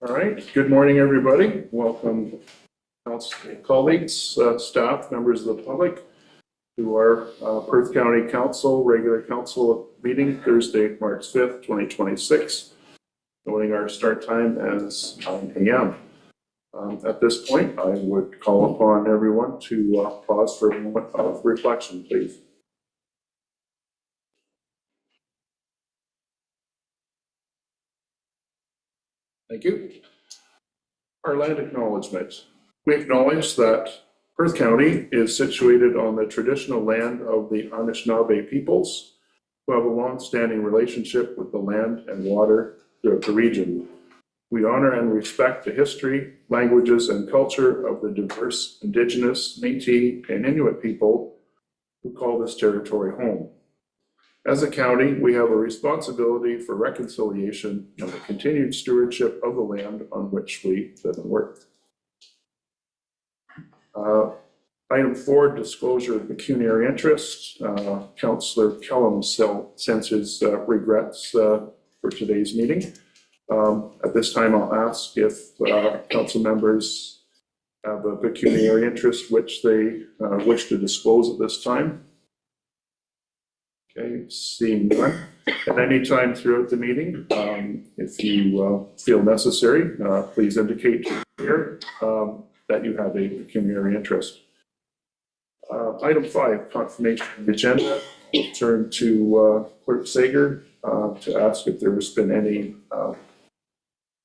All right, good morning, everybody. Welcome, colleagues, staff, members of the public to our Perth County Council regular council meeting Thursday, March 5th, 2026. Noting our start time as 9 a.m. At this point, I would call upon everyone to pause for a moment of reflection, please. Thank you. Our land acknowledgement. We acknowledge that Perth County is situated on the traditional land of the Anishinaabe peoples, who have a long-standing relationship with the land and water throughout the region. We honor and respect the history, languages, and culture of the diverse Indigenous, Métis, and Inuit people who call this territory home. As a county, we have a responsibility for reconciliation and the continued stewardship of the land on which we live and work. Item 4, disclosure of pecuniary interest. Councillor Kellum sends his regrets for today's meeting. At this time, I'll ask if council members have a pecuniary interest which they wish to disclose at this time. Okay, seeing none. At any time throughout the meeting, if you feel necessary, please indicate here that you have a pecuniary interest. Item 5, confirmation of the agenda. We'll turn to Clerk Sager to ask if there has been any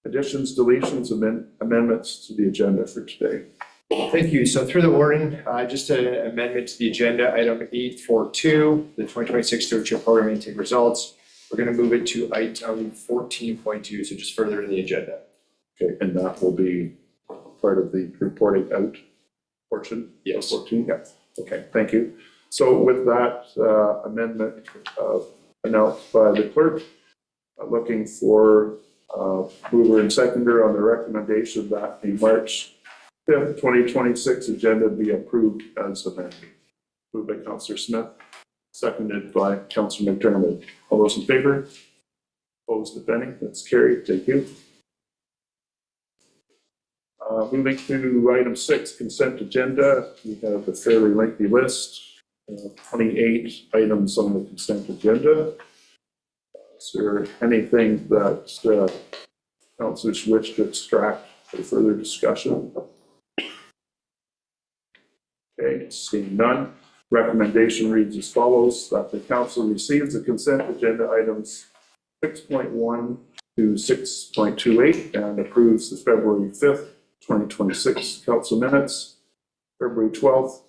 additions, deletions, amendments to the agenda for today. Thank you. So through the warning, just an amendment to the agenda, item 8.4.2, the 2026 stewardship program intake results. We're going to move it to item 14.2, so just further in the agenda. Okay, and that will be part of the reporting out portion? Yes. 14? Yeah. Okay, thank you. So with that amendment announced by the clerk, looking for mover and seconder on the recommendation that the March 5th, 2026 agenda be approved as amended. Moved by Councillor Smith, seconded by Councillor McDermott. All those in favor? Opposed, if any? That's carried. Thank you. Moving to item 6, consent agenda. We have a fairly lengthy list, 28 items on the consent agenda. Is there anything that councillors wish to extract for further discussion? Okay, seeing none. Recommendation reads as follows: that the council receives the consent agenda items 6.1 to 6.28 and approves the February 5th, 2026 council minutes, February 12th,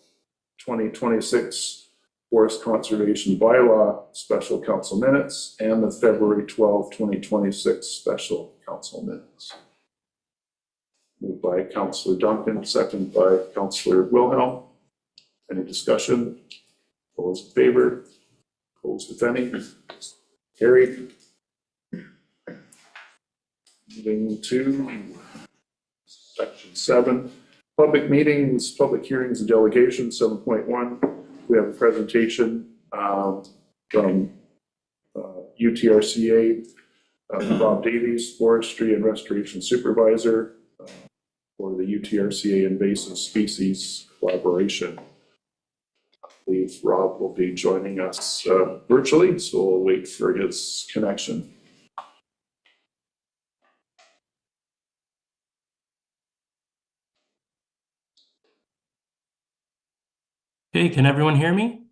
2026 Forest Conservation Bylaw special council minutes, and the February 12th, 2026 special council minutes. Moved by Councillor Duncan, second by Councillor Wilhelm. Any discussion? All those in favor? Opposed, if any? Carried. Moving to section 7, public meetings, public hearings and delegations. 7.1, we have a presentation from UTRCA, Rob Davies, Forestry and Restoration Supervisor for the UTRCA Invasive Species Collaboration. I believe Rob will be joining us virtually, so we'll wait for his connection. Okay, can everyone hear me?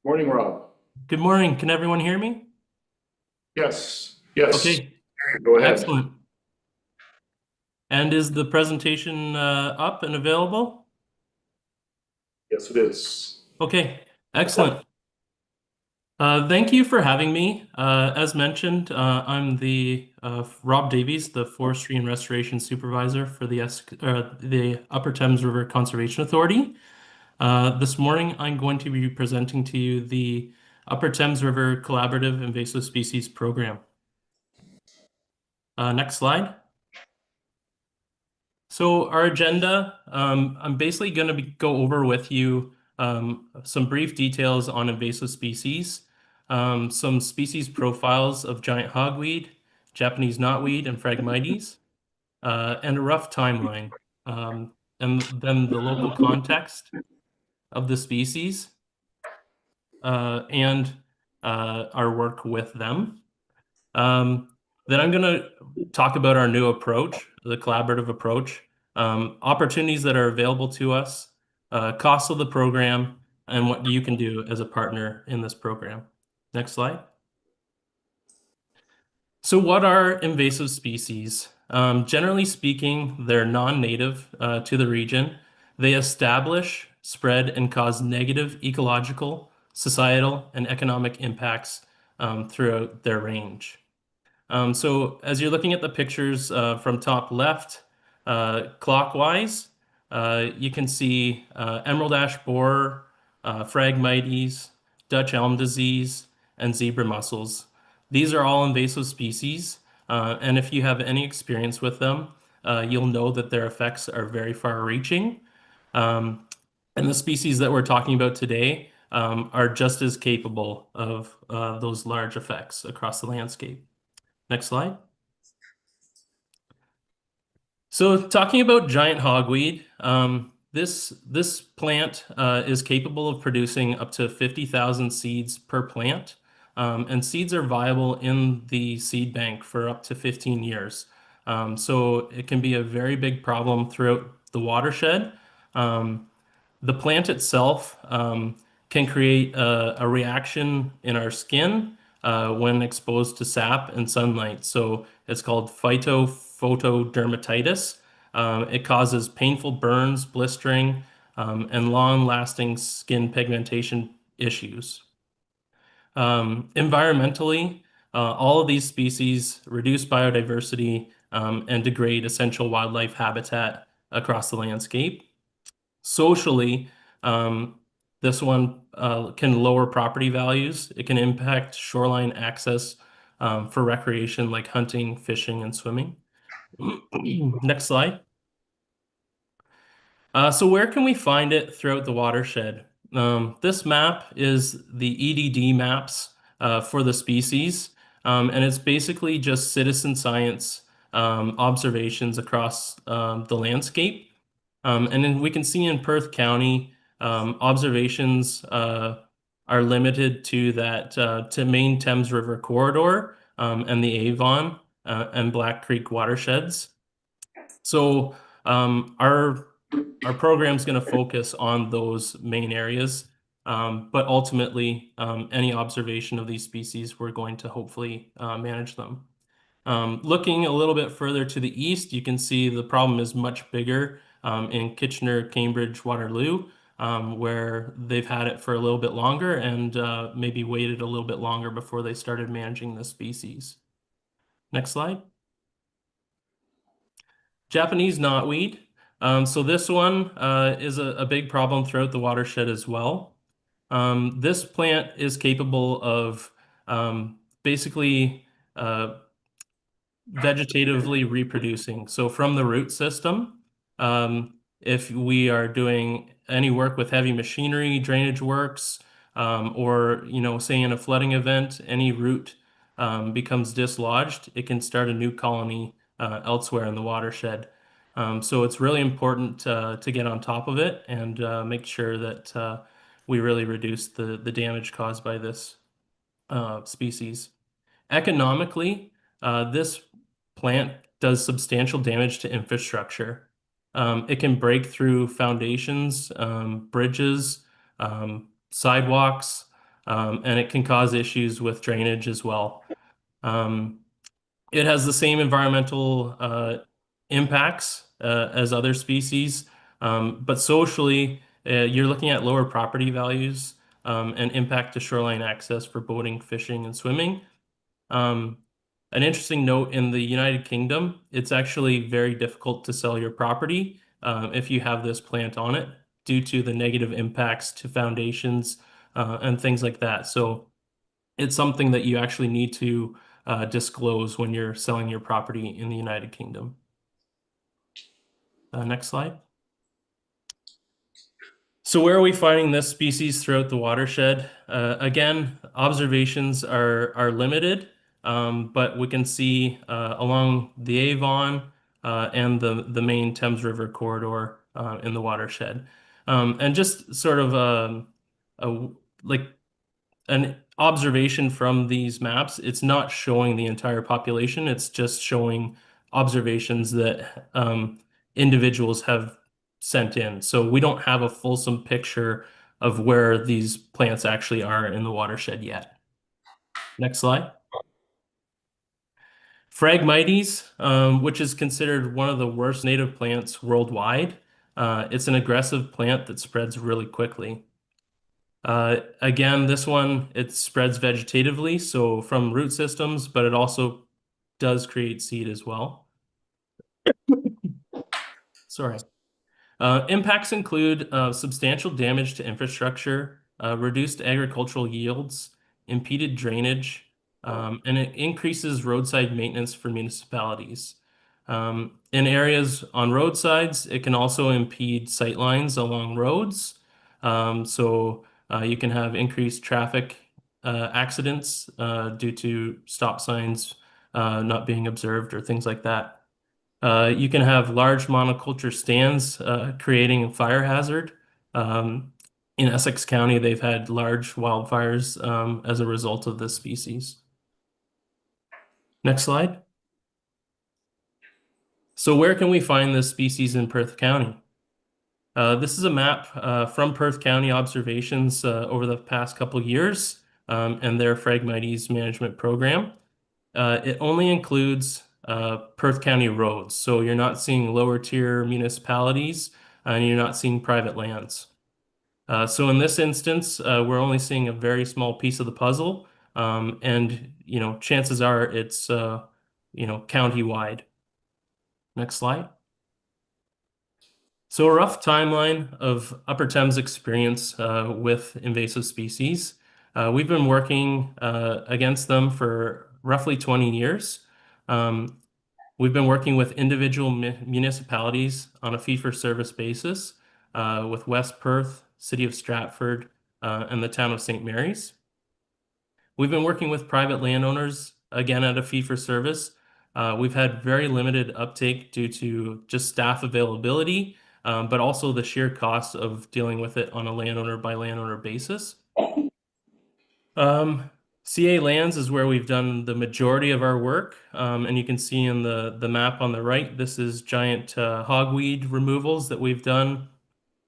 Morning, Rob. Good morning. Can everyone hear me? Yes. Yes. Okay. Go ahead. Excellent. And is the presentation up and available? Yes, it is. Okay, excellent. Thank you for having me. As mentioned, I'm the Rob Davies, the Forestry and Restoration Supervisor for the Upper Thames River Conservation Authority. This morning, I'm going to be presenting to you the Upper Thames River Collaborative Invasive Species Program. Next slide. So our agenda, I'm basically going to go over with you some brief details on invasive species. some species profiles of giant hogweed, Japanese knotweed, and Phragmites, and a rough timeline, and then the local context of the species, and our work with them. Um, then I'm going to talk about our new approach, the collaborative approach, opportunities that are available to us, costs of the program, and what you can do as a partner in this program. Next slide. So what are invasive species? Generally speaking, they're non-native to the region. They establish, spread, and cause negative ecological, societal, and economic impacts throughout their range. So as you're looking at the pictures from top left, clockwise, you can see emerald ash borer, Phragmites, Dutch elm disease, and zebra mussels. These are all invasive species, and if you have any experience with them, you'll know that their effects are very far-reaching. And the species that we're talking about today are just as capable of those large effects across the landscape. Next slide. So talking about giant hogweed, this plant is capable of producing up to 50,000 seeds per plant, and seeds are viable in the seed bank for up to 15 years. So it can be a very big problem throughout the watershed. The plant itself can create a reaction in our skin when exposed to sap and sunlight. So it's called phytophotodermatitis. It causes painful burns, blistering, and long-lasting skin pigmentation issues. Environmentally, all of these species reduce biodiversity and degrade essential wildlife habitat across the landscape. Socially, this one can lower property values. It can impact shoreline access for recreation like hunting, fishing, and swimming. Next slide. So where can we find it throughout the watershed? This map is the EDD maps for the species, and it's basically just citizen science observations across the landscape. And then we can see in Perth County, observations are limited to that to main Thames River corridor and the Avon and Black Creek watersheds. So our program is going to focus on those main areas, but ultimately, any observation of these species, we're going to hopefully manage them. Looking a little bit further to the east, you can see the problem is much bigger in Kitchener, Cambridge, Waterloo, where they've had it for a little bit longer and maybe waited a little bit longer before they started managing the species. Next slide. Japanese knotweed. So this one is a big problem throughout the watershed as well. This plant is capable of basically vegetatively reproducing. So from the root system, if we are doing any work with heavy machinery, drainage works, or say in a flooding event, any root becomes dislodged, it can start a new colony elsewhere in the watershed. So it's really important to get on top of it and make sure that we really reduce the damage caused by this species. Economically, this plant does substantial damage to infrastructure. It can break through foundations, bridges, sidewalks, and it can cause issues with drainage as well. It has the same environmental impacts as other species, but socially, you're looking at lower property values and impact to shoreline access for boating, fishing, and swimming. An interesting note in the United Kingdom, it's actually very difficult to sell your property if you have this plant on it due to the negative impacts to foundations and things like that. So it's something that you actually need to disclose when you're selling your property in the United Kingdom. Next slide. So where are we finding this species throughout the watershed? Again, observations are limited, but we can see along the Avon and the main Thames River corridor in the watershed. And just sort of a like an observation from these maps, it's not showing the entire population, it's just showing observations that individuals have sent in. So we don't have a fulsome picture of where these plants actually are in the watershed yet. Next slide. Phragmites, which is considered one of the worst native plants worldwide. It's an aggressive plant that spreads really quickly. Again, this one, it spreads vegetatively, so from root systems, but it also does create seed as well. Sorry. Impacts include substantial damage to infrastructure, reduced agricultural yields, impeded drainage, and it increases roadside maintenance for municipalities. In areas on roadsides, it can also impede sight lines along roads. So you can have increased traffic accidents due to stop signs not being observed or things like that. You can have large monoculture stands creating a fire hazard. Um, in Essex County, they've had large wildfires as a result of this species. Next slide. So where can we find this species in Perth County? This is a map from Perth County observations over the past couple years and their Phragmites management program. It only includes Perth County roads, so you're not seeing lower tier municipalities and you're not seeing private lands. So in this instance, we're only seeing a very small piece of the puzzle, and chances are it's county-wide. Next slide. So a rough timeline of Upper Thames experience with invasive species. We've been working against them for roughly 20 years. We've been working with individual municipalities on a fee-for-service basis with West Perth, City of Stratford, and the town of St. Mary's. We've been working with private landowners, again at a fee-for-service. We've had very limited uptake due to just staff availability, but also the sheer cost of dealing with it on a landowner by landowner basis. CA Lands is where we've done the majority of our work, and you can see in the map on the right, this is giant hogweed removals that we've done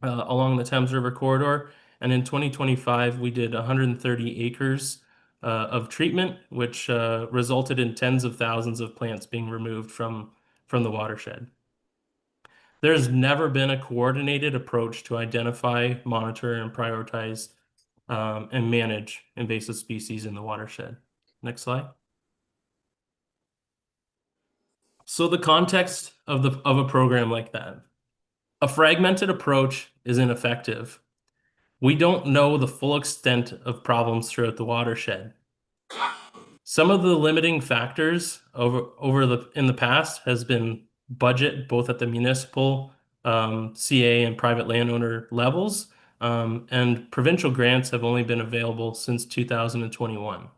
along the Thames River corridor. And in 2025, we did 130 acres of treatment, which resulted in tens of thousands of plants being removed from the watershed. There's never been a coordinated approach to identify, monitor, and prioritize and manage invasive species in the watershed. Next slide. So the context of a program like that. A fragmented approach is ineffective. We don't know the full extent of problems throughout the watershed. Some of the limiting factors in the past has been budget, both at the municipal, CA, and private landowner levels, and provincial grants have only been available since 2021.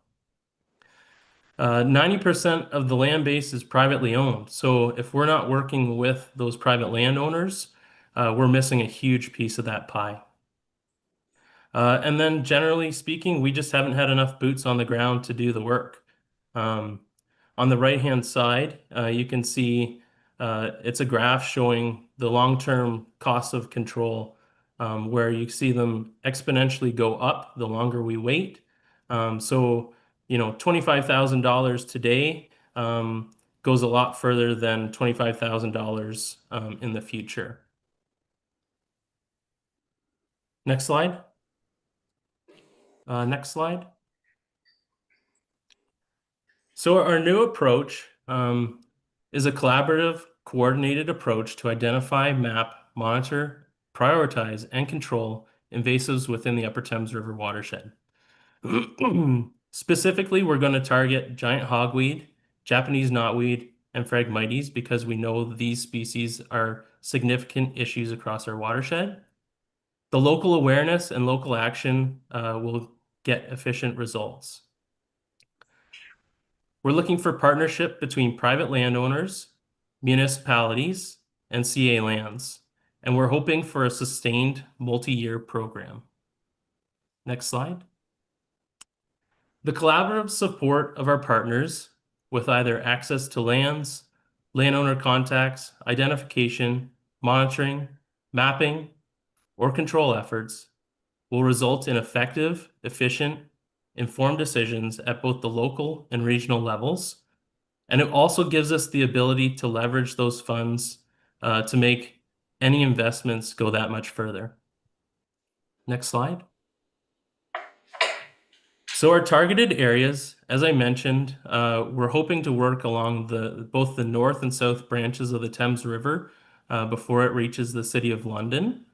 90% of the land base is privately owned. So if we're not working with those private landowners, we're missing a huge piece of that pie. And then generally speaking, we just haven't had enough boots on the ground to do the work. On the right-hand side, you can see it's a graph showing the long-term costs of control, where you see them exponentially go up the longer we wait. So, $25,000 today goes a lot further than $25,000 in the future. Next slide. Next slide. So our new approach is a collaborative, coordinated approach to identify, map, monitor, prioritize, and control invasives within the Upper Thames River watershed. Specifically, we're going to target giant hogweed, Japanese knotweed, and Phragmites because we know these species are significant issues across our watershed. The local awareness and local action will get efficient results. We're looking for partnership between private landowners, municipalities, and CA lands, and we're hoping for a sustained multi-year program. Next slide. The collaborative support of our partners with either access to lands, landowner contacts, identification, monitoring, mapping, or control efforts will result in effective, efficient, informed decisions at both the local and regional levels. And it also gives us the ability to leverage those funds to make any investments go that much further. Next slide. So our targeted areas, as I mentioned, we're hoping to work along both the north and south branches of the Thames River before it reaches the City of London.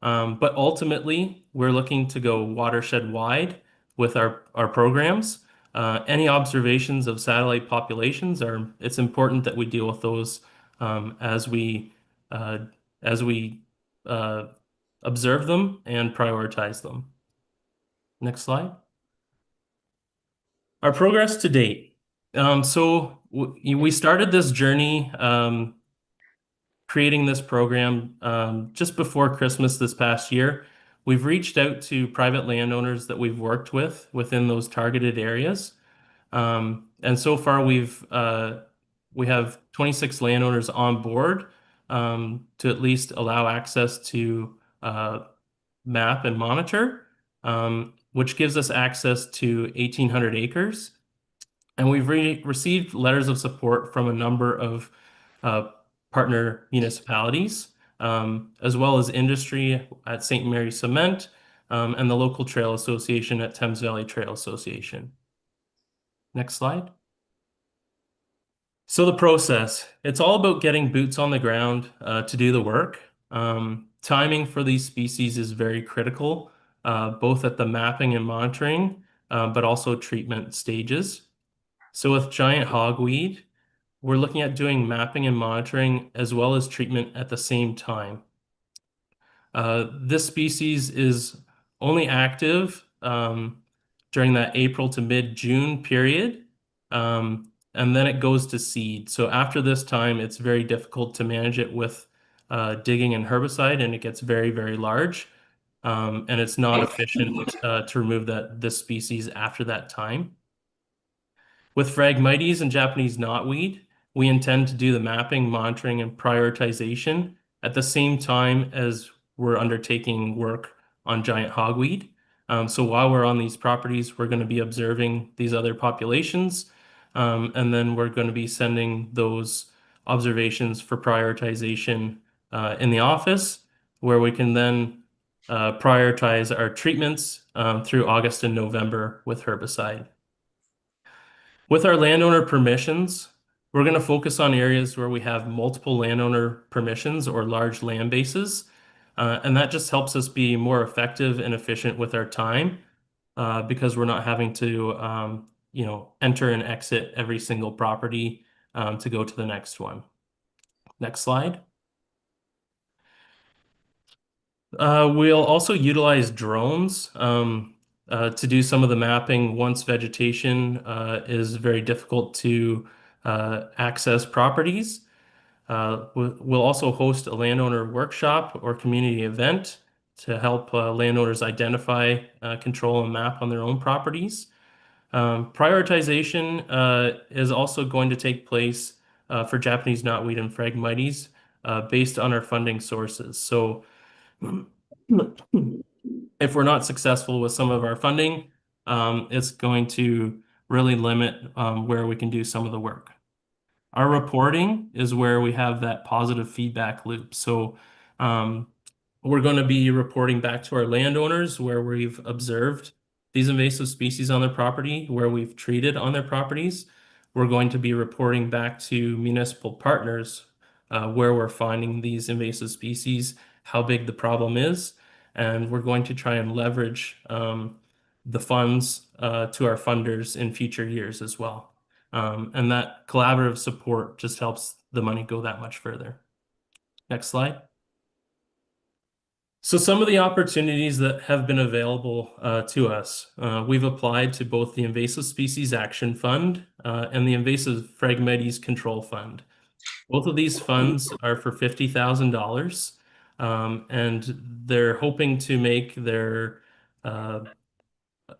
But ultimately, we're looking to go watershed wide with our programs. Any observations of satellite populations it's important that we deal with those as we observe them and prioritize them. Next slide. Our progress to date. So we started this journey creating this program just before Christmas this past year. We've reached out to private landowners that we've worked with within those targeted areas. And so far we have 26 landowners on board to at least allow access to map and monitor, which gives us access to 1,800 acres. And we've received letters of support from a number of partner municipalities, as well as industry at St. Mary Cement and the local trail association at Thames Valley Trail Association. Next slide. So the process, it's all about getting boots on the ground to do the work. Timing for these species is very critical, both at the mapping and monitoring, but also treatment stages. So with giant hogweed, we're looking at doing mapping and monitoring as well as treatment at the same time. This species is only active during that April to mid-June period, and then it goes to seed. So after this time, it's very difficult to manage it with digging and herbicide, and it gets very, very large, and it's not efficient to remove this species after that time. With Phragmites and Japanese knotweed, we intend to do the mapping, monitoring, and prioritization at the same time as we're undertaking work on giant hogweed. So while we're on these properties, we're going to be observing these other populations, and then we're going to be sending those observations for prioritization in the office, where we can then prioritize our treatments through August and November with herbicide. With our landowner permissions, we're going to focus on areas where we have multiple landowner permissions or large land bases. And that just helps us be more effective and efficient with our time because we're not having to enter and exit every single property to go to the next one. Next slide. We'll also utilize drones to do some of the mapping once vegetation is very difficult to access properties. We'll also host a landowner workshop or community event to help landowners identify, control, and map on their own properties. Prioritization is also going to take place for Japanese knotweed and Phragmites based on our funding sources. So if we're not successful with some of our funding, it's going to really limit where we can do some of the work. Our reporting is where we have that positive feedback loop. So we're going to be reporting back to our landowners where we've observed these invasive species on their property, where we've treated on their properties. We're going to be reporting back to municipal partners where we're finding these invasive species, how big the problem is, and we're going to try and leverage the funds to our funders in future years as well. And that collaborative support just helps the money go that much further. Next slide. So some of the opportunities that have been available to us, we've applied to both the Invasive Species Action Fund and the Invasive Phragmites Control Fund. Both of these funds are for $50,000, and they're hoping to make their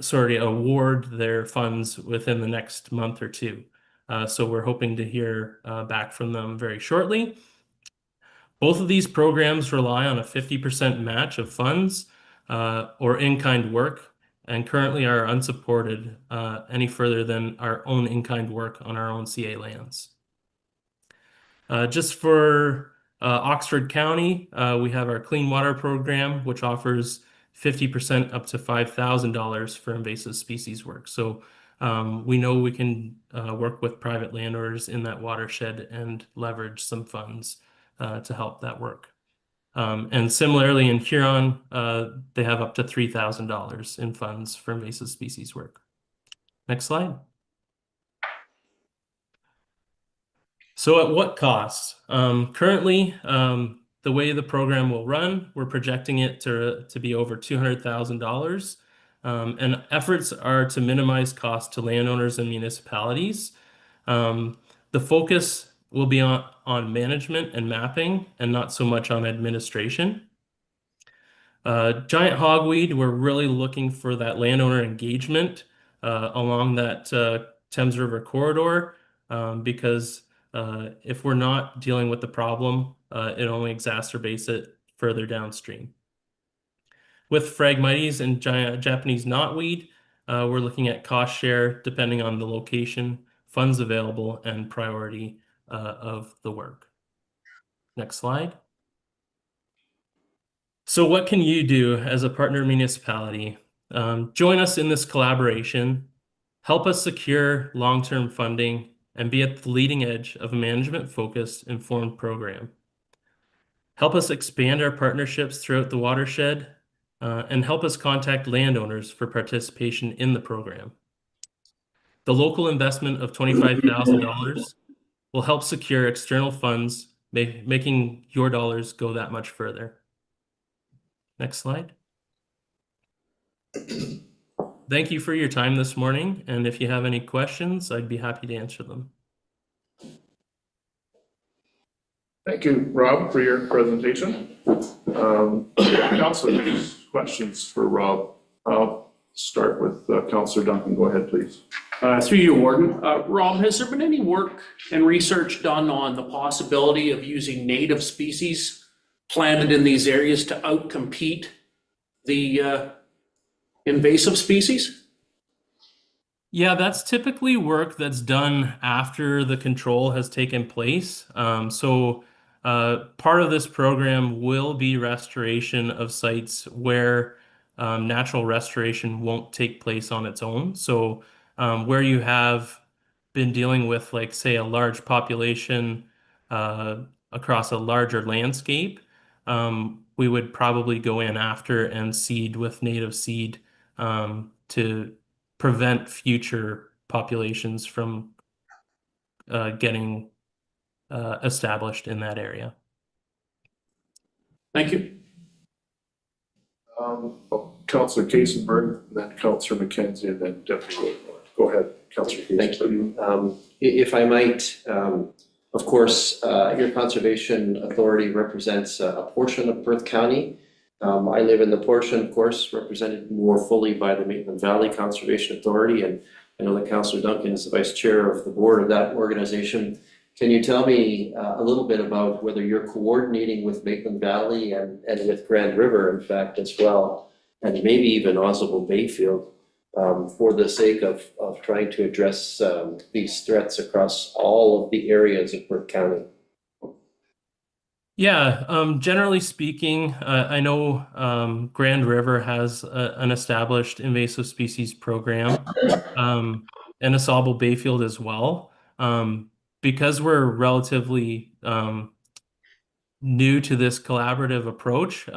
award their funds within the next month or two. So we're hoping to hear back from them very shortly. Both of these programs rely on a 50% match of funds or in-kind work, and currently are unsupported any further than our own in-kind work on our own CA lands. Just for Oxford County, we have our Clean Water Program, which offers 50% up to $5,000 for invasive species work. So we know we can work with private landowners in that watershed and leverage some funds to help that work. And similarly in Huron, they have up to $3,000 in funds for invasive species work. Next slide. So at what cost? Currently, the way the program will run, we're projecting it to be over $200,000. And efforts are to minimize costs to landowners and municipalities. The focus will be on management and mapping and not so much on administration. Giant hogweed, we're really looking for that landowner engagement along that Thames River corridor because if we're not dealing with the problem, it only exacerbates it further downstream. With Phragmites and Japanese knotweed, we're looking at cost share depending on the location, funds available, and priority of the work. Next slide. So what can you do as a partner municipality? Join us in this collaboration, help us secure long-term funding, and be at the leading edge of a management-focused, informed program. Help us expand our partnerships throughout the watershed, and help us contact landowners for participation in the program. The local investment of $25,000 will help secure external funds, making your dollars go that much further. Next slide. Thank you for your time this morning, and if you have any questions, I'd be happy to answer them. Thank you, Rob, for your presentation. Councilor, any questions for Rob? I'll start with Councilor Duncan. Go ahead, please. Through you, Warden. Rob, has there been any work and research done on the possibility of using native species planted in these areas to outcompete the invasive species? Yeah, that's typically work that's done after the control has taken place. Part of this program will be restoration of sites where natural restoration won't take place on its own. So where you have been dealing with, like, say, a large population across a larger landscape, we would probably go in after and seed with native seed to prevent future populations from getting established in that area. Thank you. Councilor Kasenberg, then Councilor McKenzie, and then Deputy Whitmore. Go ahead, Councilor Kasenberg. Thank you. If I might, of course, your conservation authority represents a portion of Perth County. I live in the portion, of course, represented more fully by the Maitland Valley Conservation Authority, and I know that Councillor Duncan is the vice chair of the board of that organization. Can you tell me a little bit about whether you're coordinating with Maitland Valley and with Grand River, in fact, as well, and maybe even Oswald Bayfield, for the sake of trying to address these threats across all of the areas of Perth County? Yeah, generally speaking, I know Grand River has an established invasive species program, and Asable Bayfield as well. Because we're relatively new to this collaborative approach,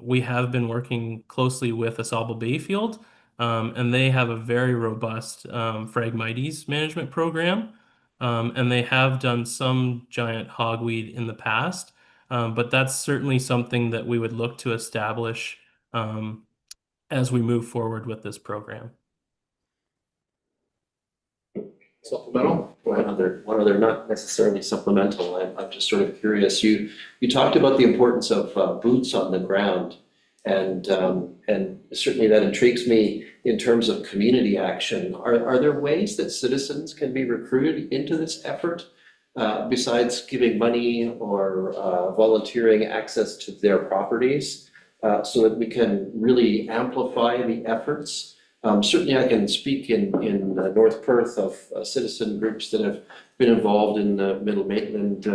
we have been working closely with Asable Bayfield, and they have a very robust Phragmites management program, and they have done some giant hogweed in the past. But that's certainly something that we would look to establish as we move forward with this program. Supplemental? Go ahead. One other, not necessarily supplemental, I'm just sort of curious. You talked about the importance of boots on the ground. And certainly that intrigues me in terms of community action. Are there ways that citizens can be recruited into this effort besides giving money or volunteering access to their properties so that we can really amplify the efforts? Certainly I can speak in North Perth of citizen groups that have been involved in the Middle Maitland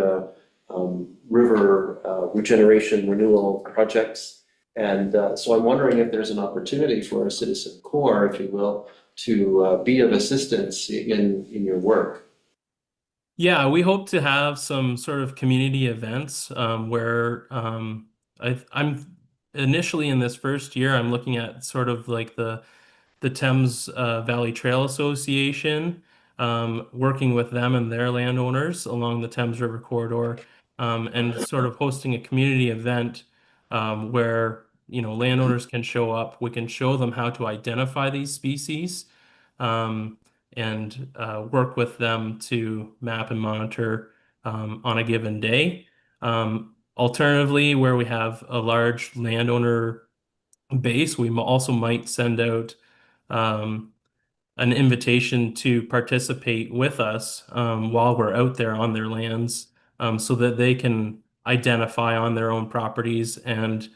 River regeneration renewal projects. And so I'm wondering if there's an opportunity for a citizen core, if you will, to be of assistance in your work. Yeah, we hope to have some sort of community events where I'm initially in this first year, I'm looking at sort of like the Thames Valley Trail Association, working with them and their landowners along the Thames River corridor, and sort of hosting a community event where landowners can show up. We can show them how to identify these species, and work with them to map and monitor on a given day. Alternatively, where we have a large landowner base, we also might send out um, an invitation to participate with us while we're out there on their lands, so that they can identify on their own properties and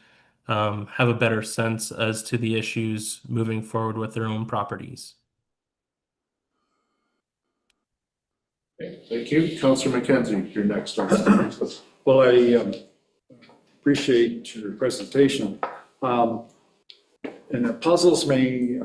have a better sense as to the issues moving forward with their own properties. Okay, thank you. Councillor McKenzie, you're next on the list. Well, I appreciate your presentation. And it puzzles me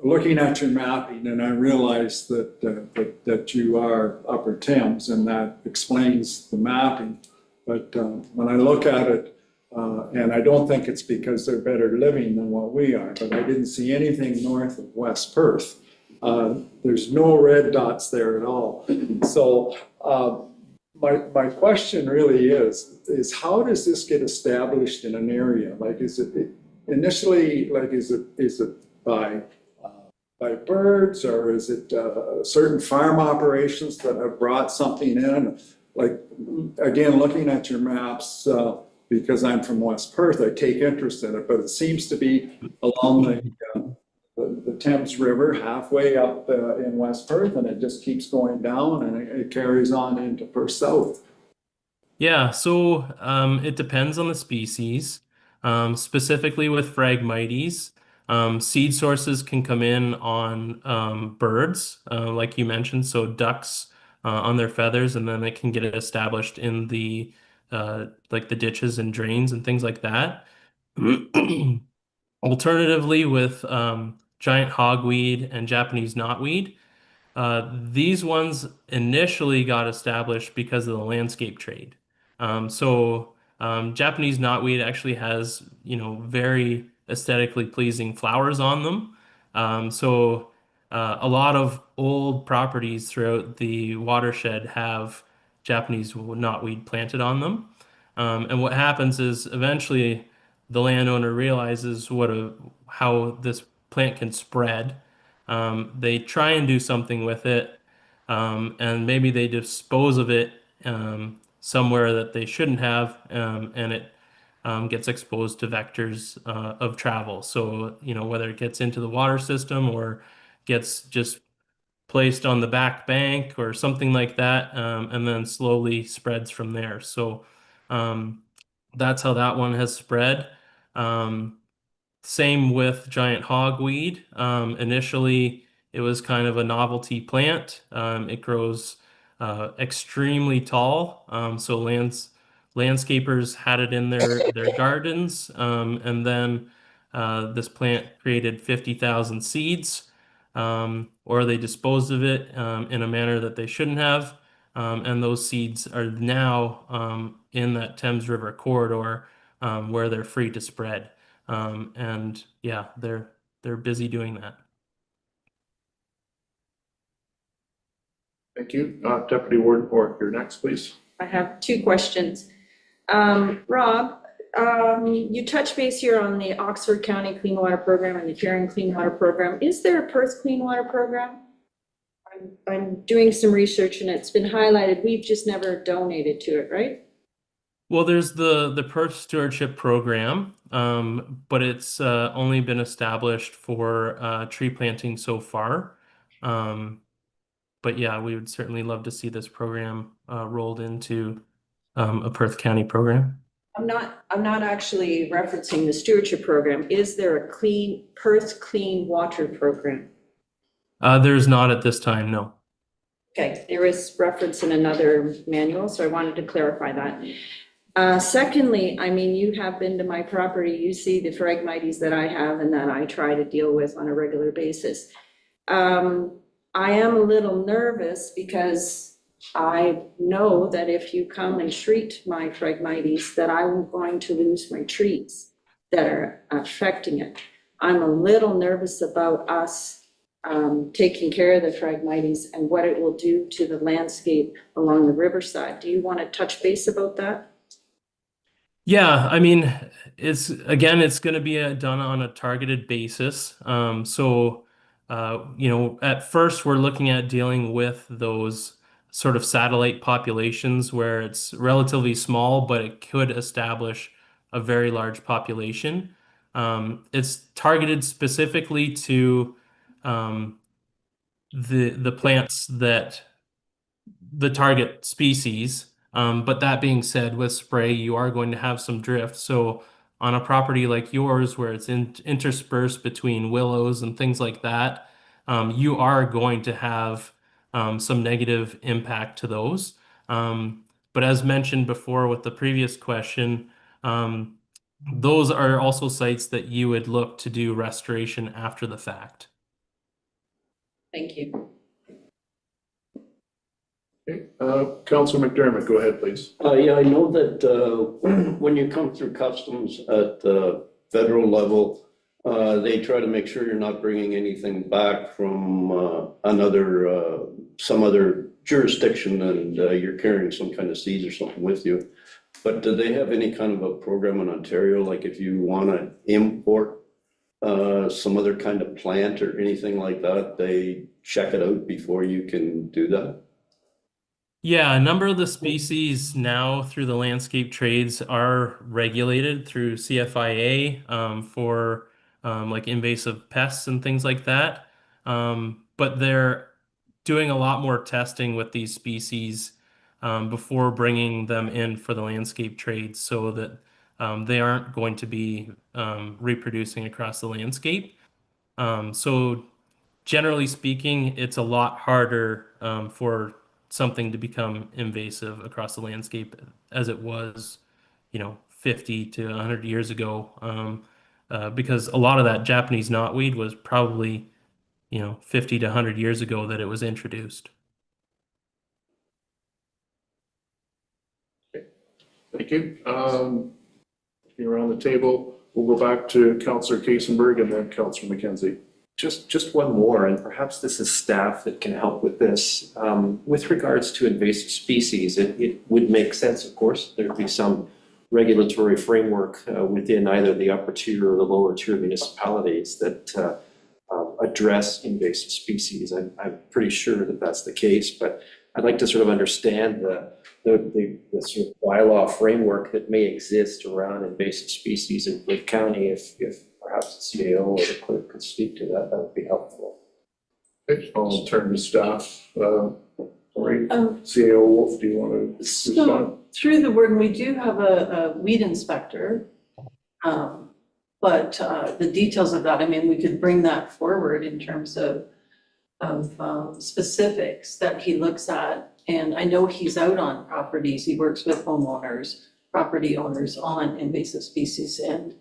looking at your mapping, and I realize that you are Upper Thames, and that explains the mapping. But when I look at it, and I don't think it's because they're better living than what we are, but I didn't see anything north of West Perth. There's no red dots there at all. So my question really is how does this get established in an area? Like, is it initially, like, is it by birds, or is it certain farm operations that have brought something in? Like, again, looking at your maps, because I'm from West Perth, I take interest in it, but it seems to be along the Thames River, halfway up in West Perth, and it just keeps going down, and it carries on into Perth South. Yeah, so it depends on the species. Specifically with Phragmites, seed sources can come in on birds, like you mentioned, so ducks on their feathers, and then it can get established in the like the ditches and drains and things like that. Alternatively, with giant hogweed and Japanese knotweed, these ones initially got established because of the landscape trade. Japanese knotweed actually has, very aesthetically pleasing flowers on them. A lot of old properties throughout the watershed have Japanese knotweed planted on them. And what happens is eventually the landowner realizes how this plant can spread. They try and do something with it, and maybe they dispose of it somewhere that they shouldn't have, and it gets exposed to vectors of travel. So, whether it gets into the water system or gets just placed on the back bank or something like that, and then slowly spreads from there. So, that's how that one has spread. Same with giant hogweed. Initially, it was kind of a novelty plant. It grows extremely tall, so landscapers had it in their gardens, and then this plant created 50,000 seeds, or they disposed of it in a manner that they shouldn't have, and those seeds are now in that Thames River corridor where they're free to spread. And yeah, they're busy doing that. Thank you. Deputy Warden Orr, you're next, please. I have two questions. Rob, you touch base here on the Oxford County Clean Water Program and the Huron Clean Water Program. Is there a Perth Clean Water Program? I'm doing some research and it's been highlighted. We've just never donated to it, right? Well, there's the Perth Stewardship Program, but it's only been established for tree planting so far. But yeah, we would certainly love to see this program rolled into a Perth County program. I'm not actually referencing the stewardship program. Is there a Perth Clean Water Program? There's not at this time, no. Okay, there is reference in another manual, so I wanted to clarify that. Secondly, I mean, you have been to my property, you see the phragmites that I have and that I try to deal with on a regular basis. I am a little nervous because I know that if you come and treat my phragmites, that I'm going to lose my trees that are affecting it. I'm a little nervous about us taking care of the phragmites and what it will do to the landscape along the riverside. Do you want to touch base about that? Yeah, I mean, it's going to be done on a targeted basis. At first we're looking at dealing with those sort of satellite populations where it's relatively small, but it could establish a very large population. It's targeted specifically to the plants that the target species. But that being said, with spray, you are going to have some drift. So on a property like yours, where it's interspersed between willows and things like that, you are going to have some negative impact to those. But as mentioned before with the previous question, those are also sites that you would look to do restoration after the fact. Thank you. Okay, Councilor McDermott, go ahead, please. Yeah, I know that when you come through customs at the federal level, they try to make sure you're not bringing anything back from some other jurisdiction and you're carrying some kind of seeds or something with you. But do they have any kind of a program in Ontario, like if you want to import some other kind of plant or anything like that, they check it out before you can do that? Yeah, a number of the species now through the landscape trades are regulated through CFIA for like invasive pests and things like that. But they're doing a lot more testing with these species before bringing them in for the landscape trades so that they aren't going to be reproducing across the landscape. So generally speaking, it's a lot harder for something to become invasive across the landscape as it was, 50 to 100 years ago. Because a lot of that Japanese knotweed was probably, 50 to 100 years ago that it was introduced. Thank you. You're on the table. We'll go back to Councilor Kasenberg and then Councilor McKenzie. Just one more, and perhaps this is staff that can help with this. With regards to invasive species, it would make sense, of course, there'd be some regulatory framework within either the upper tier or the lower tier municipalities that address invasive species. I'm pretty sure that that's the case, but I'd like to sort of understand the sort of bylaw framework that may exist around invasive species in Perth County. If perhaps the CAO or the clerk could speak to that, that would be helpful. Okay, I'll turn to staff. Right, CAO Wolf, do you want to respond? So through the warden, we do have a weed inspector. But the details of that, I mean, we could bring that forward in terms of specifics that he looks at. And I know he's out on properties. He works with homeowners, property owners on invasive species and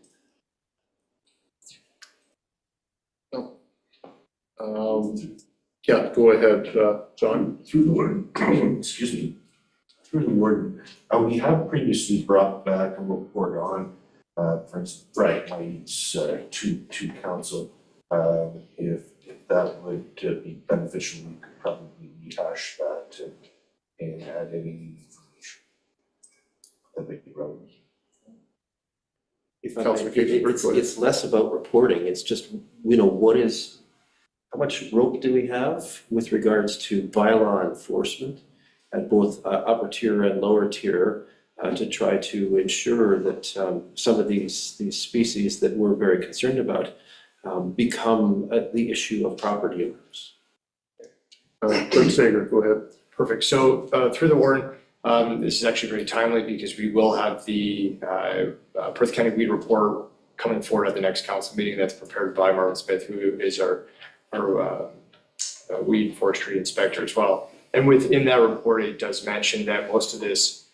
yeah, go ahead, John. Through the warden, excuse me, through the warden, we have previously brought back a report on, for instance, phragmites to council. If that would be beneficial, we could probably rehash that and add any information that may be relevant. if I may, Councillor Casey, go ahead. it's less about reporting, it's just, how much rope do we have with regards to bylaw enforcement at both upper tier and lower tier to try to ensure that some of these species that we're very concerned about become the issue of property owners. Clerk Sager, go ahead. Perfect. So through the warrant, this is actually very timely because we will have the Perth County Weed Report coming forward at the next council meeting that's prepared by Marvin Smith, who is our weed forestry inspector as well. And within that report, it does mention that most of this,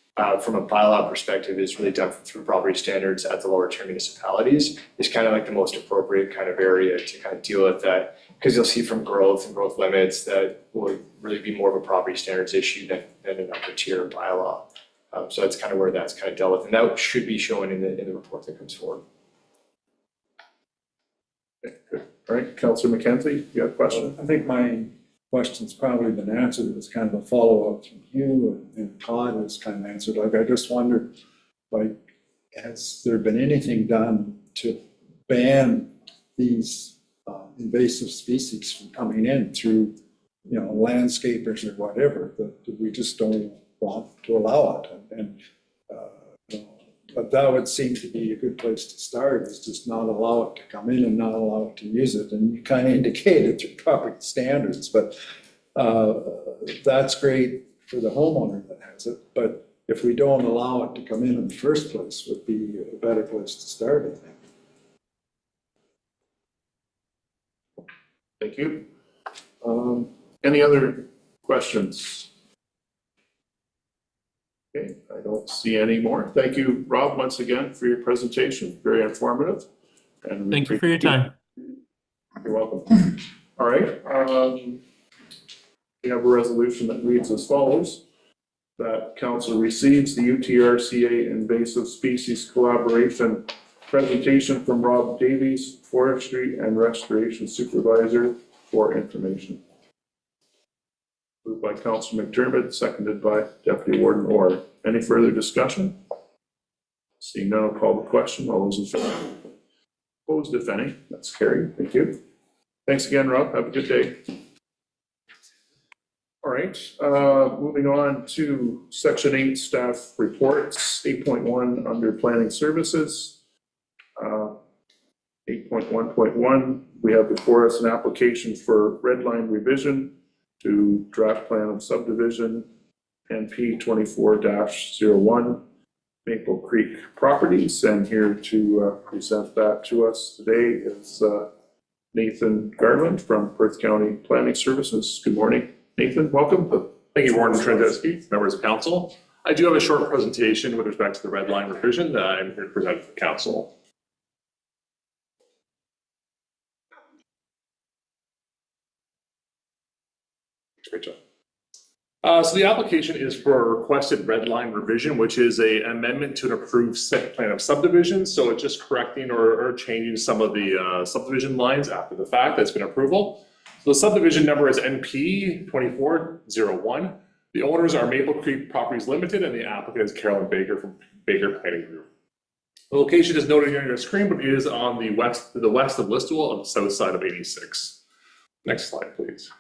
from a bylaw perspective, is really done through property standards at the lower tier municipalities. It's kind of like the most appropriate kind of area to kind of deal with that, because you'll see from growth and growth limits that will really be more of a property standards issue than an upper tier bylaw. So that's kind of where that's kind of dealt with, and that should be shown in the report that comes forward. Okay, good. All right, Councillor McKenzie, you have a question? I think my question's probably been answered. It was kind of a follow-up from you, and Todd has kind of answered. Like, I just wondered, like, has there been anything done to ban these invasive species from coming in through, landscapers or whatever, that we just don't want to allow it? And but that would seem to be a good place to start, is just not allow it to come in and not allow it to use it. And you kind of indicated through property standards, but that's great for the homeowner that has it. But if we don't allow it to come in the first place, would be a better place to start, I think. Thank you. Any other questions? Okay, I don't see any more. Thank you, Rob, once again for your presentation. Very informative. And Thank you for your time. You're welcome. All right. We have a resolution that reads as follows: that council receives the UTRCA invasive species collaboration presentation from Rob Davies, Forestry and Restoration Supervisor, for information. Moved by Councillor McDermott, seconded by Deputy Warden Orr. Any further discussion? Seeing none, I'll call the question. All those in favor? Opposed, if any? That's carried. Thank you. Thanks again, Rob. Have a good day. All right, moving on to Section 8 staff reports. 8.1 under Planning Services. 8.1.1, we have before us an application for red line revision to draft plan of subdivision NP 24-01 Maple Creek Properties, and here to present that to us today is Nathan Garland from Perth County Planning Services. Good morning, Nathan. Welcome. Thank you, Warden Trendowski, members of council. I do have a short presentation with respect to the red line revision that I'm here to present for council. Great job. So the application is for a requested red line revision, which is an amendment to an approved set plan of subdivision. So it's just correcting or changing some of the subdivision lines after the fact. That's been approval. So the subdivision number is NP 2401. The owners are Maple Creek Properties Limited, and the applicant is Carolyn Baker from Baker Planning Group. The location is noted here on your screen, but it is on the west of Listowel on the south side of 86. Next slide, please.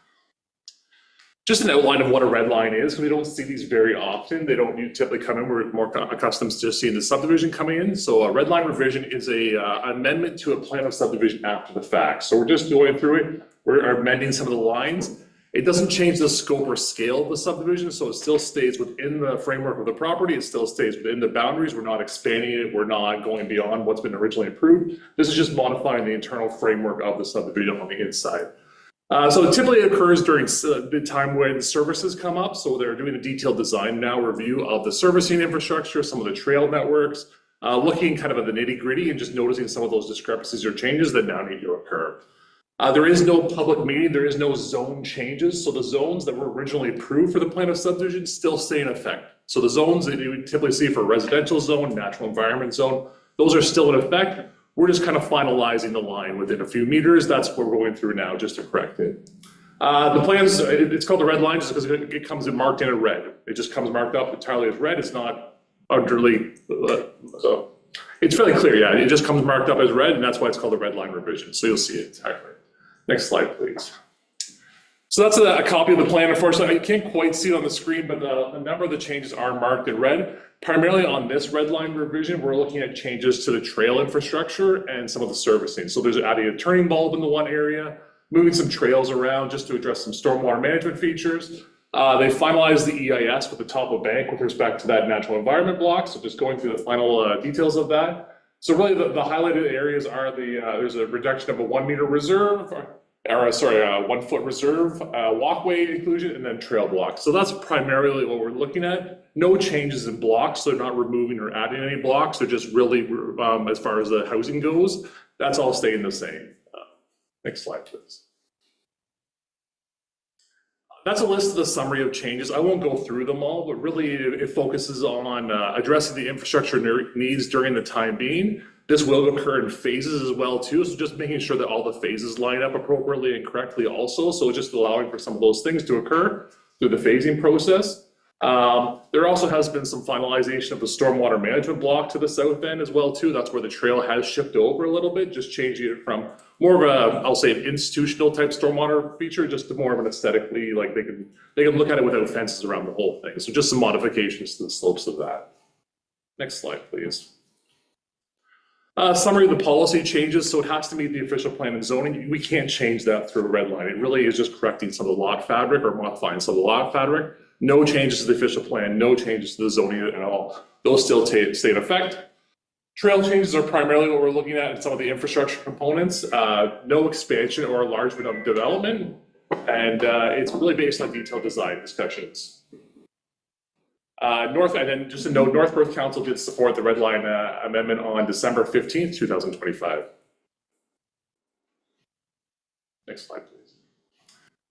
Just an outline of what a red line is, because we don't see these very often. They don't typically come in. We're more accustomed to just seeing the subdivision coming in. So a red line revision is an amendment to a plan of subdivision after the fact. So we're just going through it. We're amending some of the lines. It doesn't change the scope or scale of the subdivision, so it still stays within the framework of the property. It still stays within the boundaries. We're not expanding it. We're not going beyond what's been originally approved. This is just modifying the internal framework of the subdivision on the inside. So it typically occurs during the time when services come up. So they're doing a detailed design now review of the servicing infrastructure, some of the trail networks, looking kind of at the nitty gritty and just noticing some of those discrepancies or changes that now need to occur. There is no public meeting, there is no zone changes. So the zones that were originally approved for the plan of subdivision still stay in effect. So the zones that you would typically see for residential zone, natural environment zone, those are still in effect. We're just kind of finalizing the line within a few meters. That's what we're going through now just to correct it. The plans, it's called the red line just because it comes in marked in red. It just comes marked up entirely as red. It's not underly It's fairly clear, yeah. It just comes marked up as red, and that's why it's called a red line revision. So you'll see it exactly. Next slide, please. So that's a copy of the plan. Unfortunately, you can't quite see it on the screen, but a number of the changes are marked in red. Primarily on this red line revision, we're looking at changes to the trail infrastructure and some of the servicing. So there's adding a turning bulb in the one area, moving some trails around just to address some stormwater management features. They finalized the EIS with the Topo Bank with respect to that natural environment block. So just going through the final details of that. So really the highlighted areas are there's a reduction of a 1 meter reserve, 1 foot reserve, walkway inclusion, and then trail blocks. So that's primarily what we're looking at. No changes in blocks. So they're not removing or adding any blocks. They're just really, as far as the housing goes, that's all staying the same. Next slide, please. That's a list of the summary of changes. I won't go through them all, but really it focuses on addressing the infrastructure needs during the time being. This will occur in phases as well too, so just making sure that all the phases line up appropriately and correctly also. So just allowing for some of those things to occur through the phasing process. There also has been some finalization of the stormwater management block to the south end as well too. That's where the trail has shifted over a little bit, just changing it from more of a, I'll say, an institutional type stormwater feature, just to more of an aesthetically, like they can look at it without fences around the whole thing. So just some modifications to the slopes of that. Next slide, please. Summary of the policy changes. So it has to meet the official plan and zoning. We can't change that through a red line. It really is just correcting some of the lot fabric or modifying some of the lot fabric. No changes to the official plan, no changes to the zoning at all. Those still stay in effect. Trail changes are primarily what we're looking at in some of the infrastructure components. No expansion or enlargement of development. And it's really based on detailed design discussions. And then just a note, North Perth Council did support the red line amendment on December 15th, 2025. Next slide, please.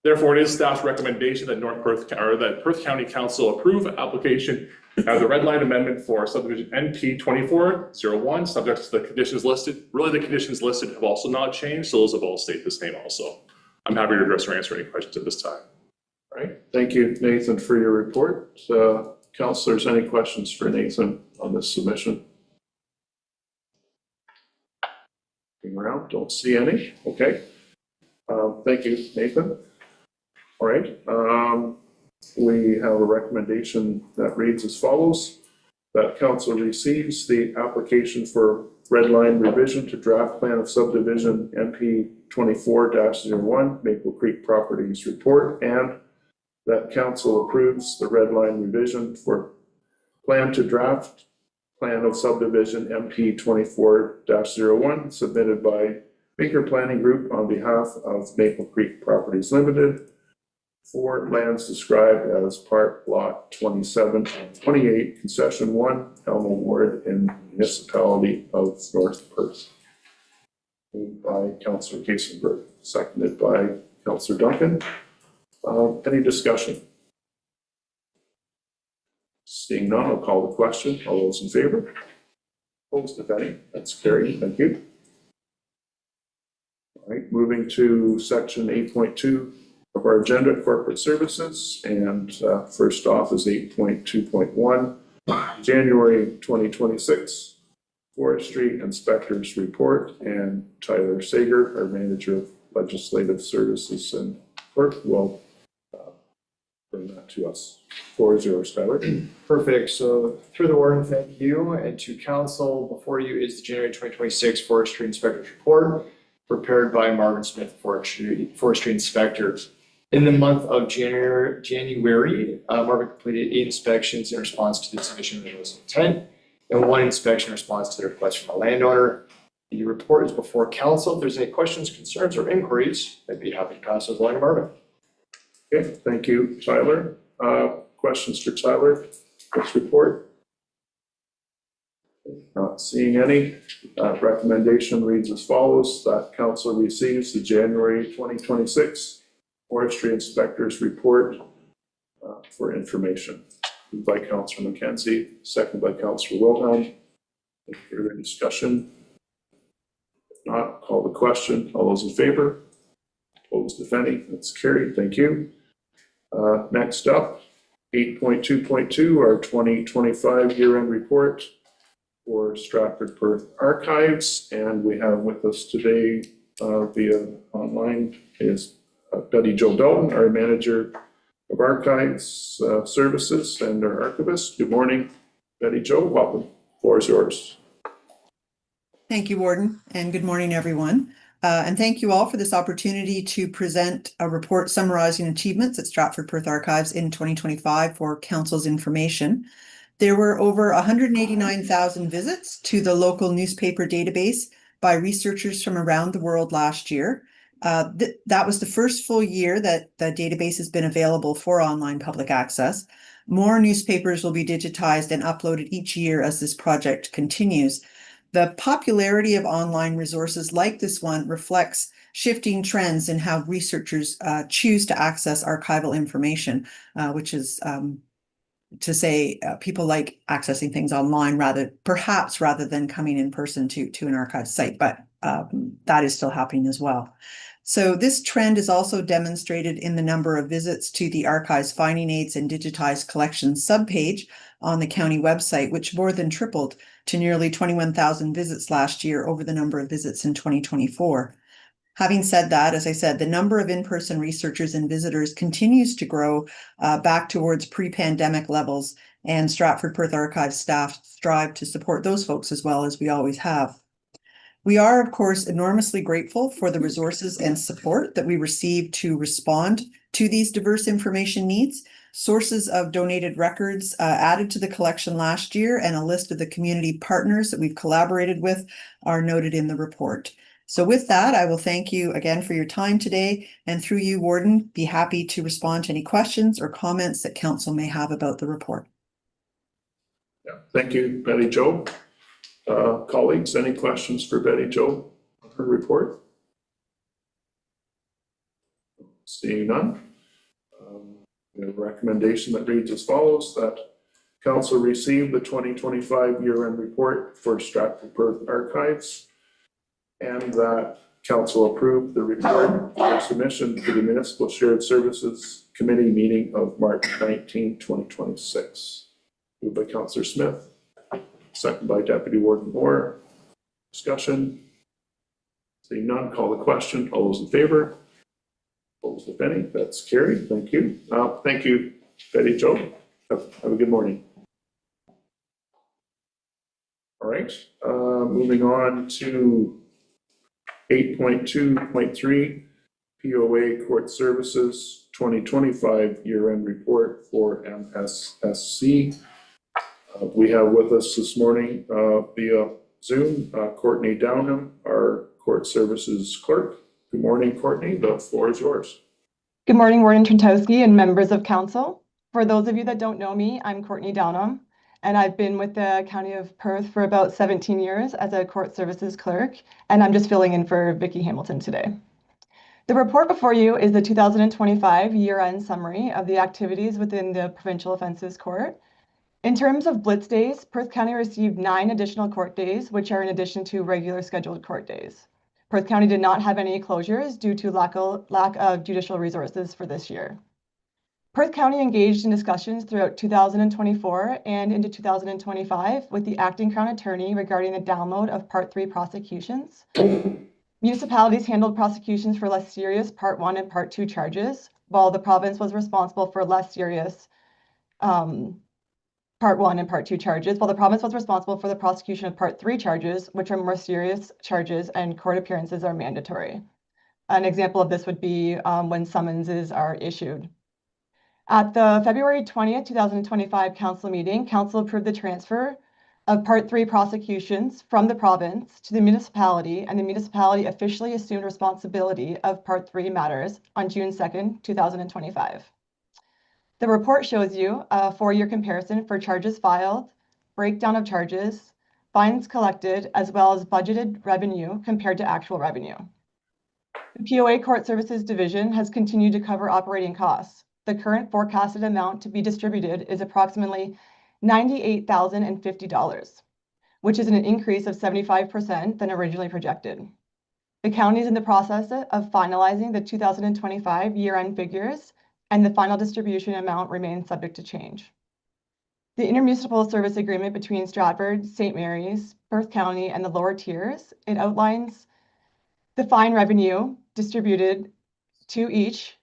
Therefore, it is staff's recommendation that Perth County Council approve application of the red line amendment for subdivision NP 2401, subject to the conditions listed. Really, the conditions listed have also not changed, so those have all stayed the same also. I'm happy to address or answer any questions at this time. All right, thank you, Nathan, for your report. Councillors, any questions for Nathan on this submission? Looking around, don't see any. Okay. Thank you, Nathan. All right. We have a recommendation that reads as follows: that council receives the application for red line revision to draft plan of subdivision MP 24-01 Maple Creek Properties report, and that council approves the red line revision for plan to draft plan of subdivision MP 24-01 submitted by Baker Planning Group on behalf of Maple Creek Properties Limited for lands described as part lot 27 and 28, concession 1, Elmo Ward in the municipality of North Perth. Moved by Councillor Kasenberg, seconded by Councillor Duncan. Any discussion? Seeing none, I'll call the question. All those in favor? Opposed, if any? That's carried. Thank you. All right, moving to section 8.2 of our agenda, corporate services. And first off is 8.2.1, January 2026 Forestry Inspector's Report. And Tyler Sager, our Manager of Legislative Services and Clerk, will bring that to us. Floor is yours, Tyler. Perfect. So through the warden, thank you. And to council, before you is the January 2026 Forestry Inspector's Report, prepared by Marvin Smith, Forestry Inspector. In the month of January, Marvin completed 8 inspections in response to the submission of the notice of intent, and 1 inspection in response to the request from a landowner. The report is before council. If there's any questions, concerns, or inquiries, I'd be happy to pass those along to Marvin. Okay, thank you, Tyler. Questions for Tyler? This report? Not seeing any. Recommendation reads as follows: that council receives the January 2026 Forestry Inspector's Report for information. Moved by Councillor McKenzie, second by Councillor Wilhelm. Any further discussion? If not, call the question. All those in favor? Opposed, if any? That's carried. Thank you. Next up, 8.2.2, our 2025 year-end report. for Stratford Perth Archives. And we have with us today via online is Betty Jo Dalton, our Manager of Archives Services and our archivist. Good morning, Betty Jo. Welcome. The floor is yours. Thank you, Warden, and good morning, everyone. And thank you all for this opportunity to present a report summarizing achievements at Stratford Perth Archives in 2025 for Council's information. There were over 189,000 visits to the local newspaper database by researchers from around the world last year. That was the first full year that the database has been available for online public access. More newspapers will be digitized and uploaded each year as this project continues. The popularity of online resources like this one reflects shifting trends in how researchers choose to access archival information, which is to say people like accessing things online perhaps rather than coming in person to an archive site, but that is still happening as well. So this trend is also demonstrated in the number of visits to the archive's finding aids and digitized collections subpage on the county website, which more than tripled to nearly 21,000 visits last year over the number of visits in 2024. Having said that, as I said, the number of in-person researchers and visitors continues to grow back towards pre-pandemic levels, and Stratford Perth Archives staff strive to support those folks as well, as we always have. We are, of course, enormously grateful for the resources and support that we receive to respond to these diverse information needs. Sources of donated records added to the collection last year, and a list of the community partners that we've collaborated with are noted in the report. So with that, I will thank you again for your time today, and through you, Warden, be happy to respond to any questions or comments that Council may have about the report. Yeah, thank you, Betty Jo. Colleagues, any questions for Betty Jo on her report? Seeing none. We have a recommendation that reads as follows, that Council receive the 2025 year-end report for Stratford Perth Archives, and that Council approve the report for submission to the Municipal Shared Services Committee meeting of March 19, 2026. Moved by Councillor Smith, second by Deputy Warden Moore. Discussion. Seeing none, call the question. All those in favor? Opposed, if any? That's carried. Thank you. Thank you, Betty Jo. Have a good morning. All right. Moving on to 8.2.3 POA Court Services 2025 year-end report for MSSC. We have with us this morning via Zoom Courtney Downham, our Court Services Clerk. Good morning, Courtney. The floor is yours. Good morning, Warden Trentowski and members of Council. For those of you that don't know me, I'm Courtney Downham, and I've been with the County of Perth for about 17 years as a Court Services Clerk, and I'm just filling in for Vicki Hamilton today. The report before you is the 2025 year-end summary of the activities within the Provincial Offences Court. In terms of Blitz days, Perth County received 9 additional court days, which are in addition to regular scheduled court days. Perth County did not have any closures due to lack of judicial resources for this year. Perth County engaged in discussions throughout 2024 and into 2025 with the acting Crown Attorney regarding the download of Part 3 prosecutions. Municipalities handled prosecutions for less serious Part 1 and Part 2 charges, while the province was responsible for less serious Part 1 and Part 2 charges, while the province was responsible for the prosecution of Part 3 charges, which are more serious charges and court appearances are mandatory. An example of this would be when summonses are issued. At the February 20th, 2025 Council meeting, Council approved the transfer of Part 3 prosecutions from the province to the municipality, and the municipality officially assumed responsibility of Part 3 matters on June 2nd, 2025. The report shows you a 4-year comparison for charges filed, breakdown of charges, fines collected, as well as budgeted revenue compared to actual revenue. The POA Court Services Division has continued to cover operating costs. The current forecasted amount to be distributed is approximately $98,050, which is an increase of 75% than originally projected. The county is in the process of finalizing the 2025 year-end figures, and the final distribution amount remains subject to change. the intermunicipal service agreement between Stratford, St. Mary's, Perth County, and the lower tiers. It outlines the fine revenue distributed to each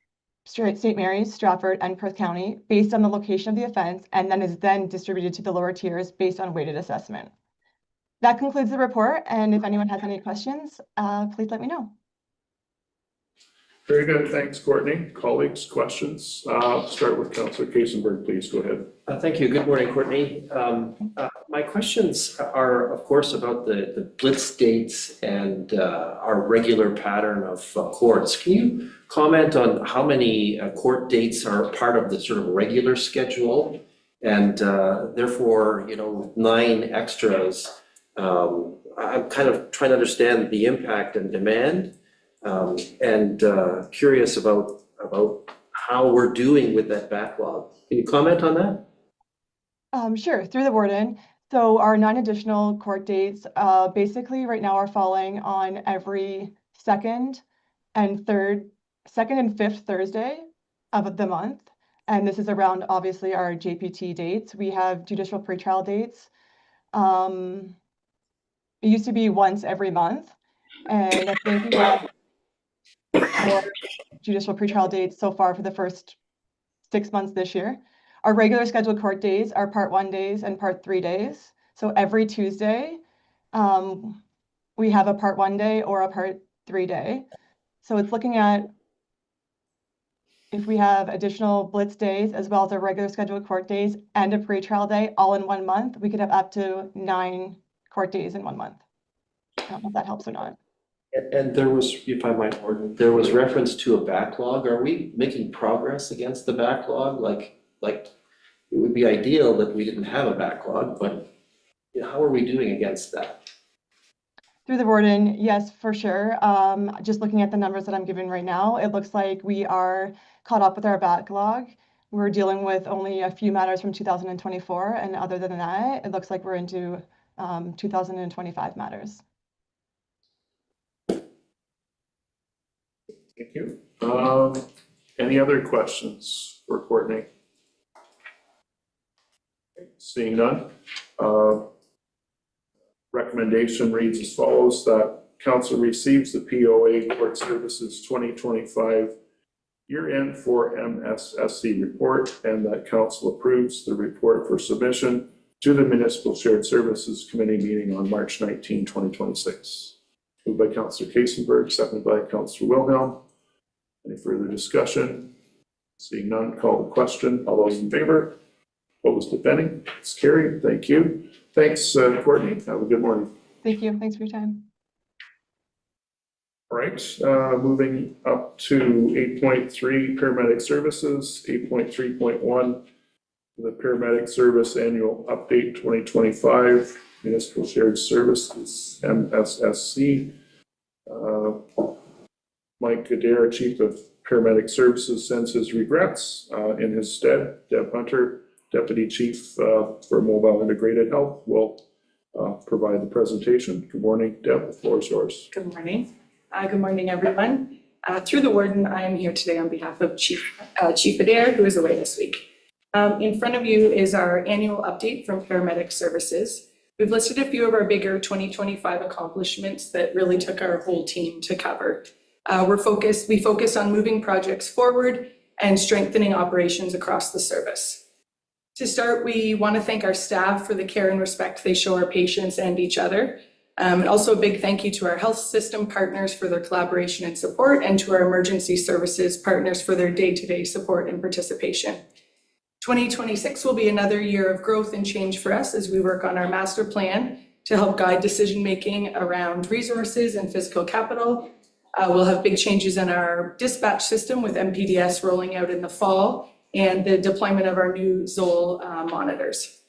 St. Mary's, Stratford, and Perth County based on the location of the offense, and then is then distributed to the lower tiers based on weighted assessment. That concludes the report, and if anyone has any questions, please let me know. Very good. Thanks, Courtney. Colleagues, questions? Start with Councillor Kasenberg, please. Go ahead. Thank you. Good morning, Courtney. My questions are, of course, about the blitz dates and our regular pattern of courts. Can you comment on how many court dates are part of the sort of regular schedule? And therefore, you know, with 9 extras, I'm kind of trying to understand the impact and demand, and curious about how we're doing with that backlog. Can you comment on that? Sure, through the warden. So our 9 additional court dates basically right now are falling on every second and fifth Thursday of the month. And this is around obviously our JPT dates. We have judicial pretrial dates. It used to be once every month. And I think we have 4 judicial pretrial dates so far for the first 6 months this year. Our regular scheduled court days are Part 1 days and Part 3 days. So every Tuesday, we have a Part 1 day or a Part 3 day. So it's looking at if we have additional blitz days as well as our regular scheduled court days and a pretrial day all in 1 month, we could have up to 9 court days in 1 month. I don't know if that helps or not. And there was, if I might, Warden, there was reference to a backlog. Are we making progress against the backlog? Like it would be ideal that we didn't have a backlog, but you know, how are we doing against that? Through the warden, yes, for sure. Just looking at the numbers that I'm giving right now, it looks like we are caught up with our backlog. We're dealing with only a few matters from 2024, and other than that, it looks like we're into 2025 matters. Thank you. Any other questions for Courtney? Seeing none. Recommendation reads as follows, that council receives the POA Court Services 2025 year-end for MSSC report, and that council approves the report for submission to the Municipal Shared Services Committee meeting on March 19, 2026. Moved by Councillor Kasenberg, seconded by Councillor Wilhelm. Any further discussion? Seeing none, call the question. All those in favor? Opposed, if any? It's carried. Thank you. Thanks, Courtney. Have a good morning. Thank you. Thanks for your time. All right, moving up to 8.3 paramedic services, 8.3.1, the paramedic service annual update 2025, Municipal Shared Services, MSSC. Mike Adair, Chief of Paramedic Services, sends his regrets. In his stead, Deb Hunter, Deputy Chief for Mobile Integrated Health, will provide the presentation. Good morning, Deb. The floor is yours. Good morning. Good morning, everyone. Through the warden, I am here today on behalf of Chief Adair, who is away this week. In front of you is our annual update from Paramedic Services. We've listed a few of our bigger 2025 accomplishments that really took our whole team to cover. We focus on moving projects forward and strengthening operations across the service. To start, we want to thank our staff for the care and respect they show our patients and each other. And also a big thank you to our health system partners for their collaboration and support, and to our emergency services partners for their day-to-day support and participation. 2026 will be another year of growth and change for us as we work on our master plan to help guide decision-making around resources and physical capital. We'll have big changes in our dispatch system with MPDS rolling out in the fall, and the deployment of our new ZOL monitors.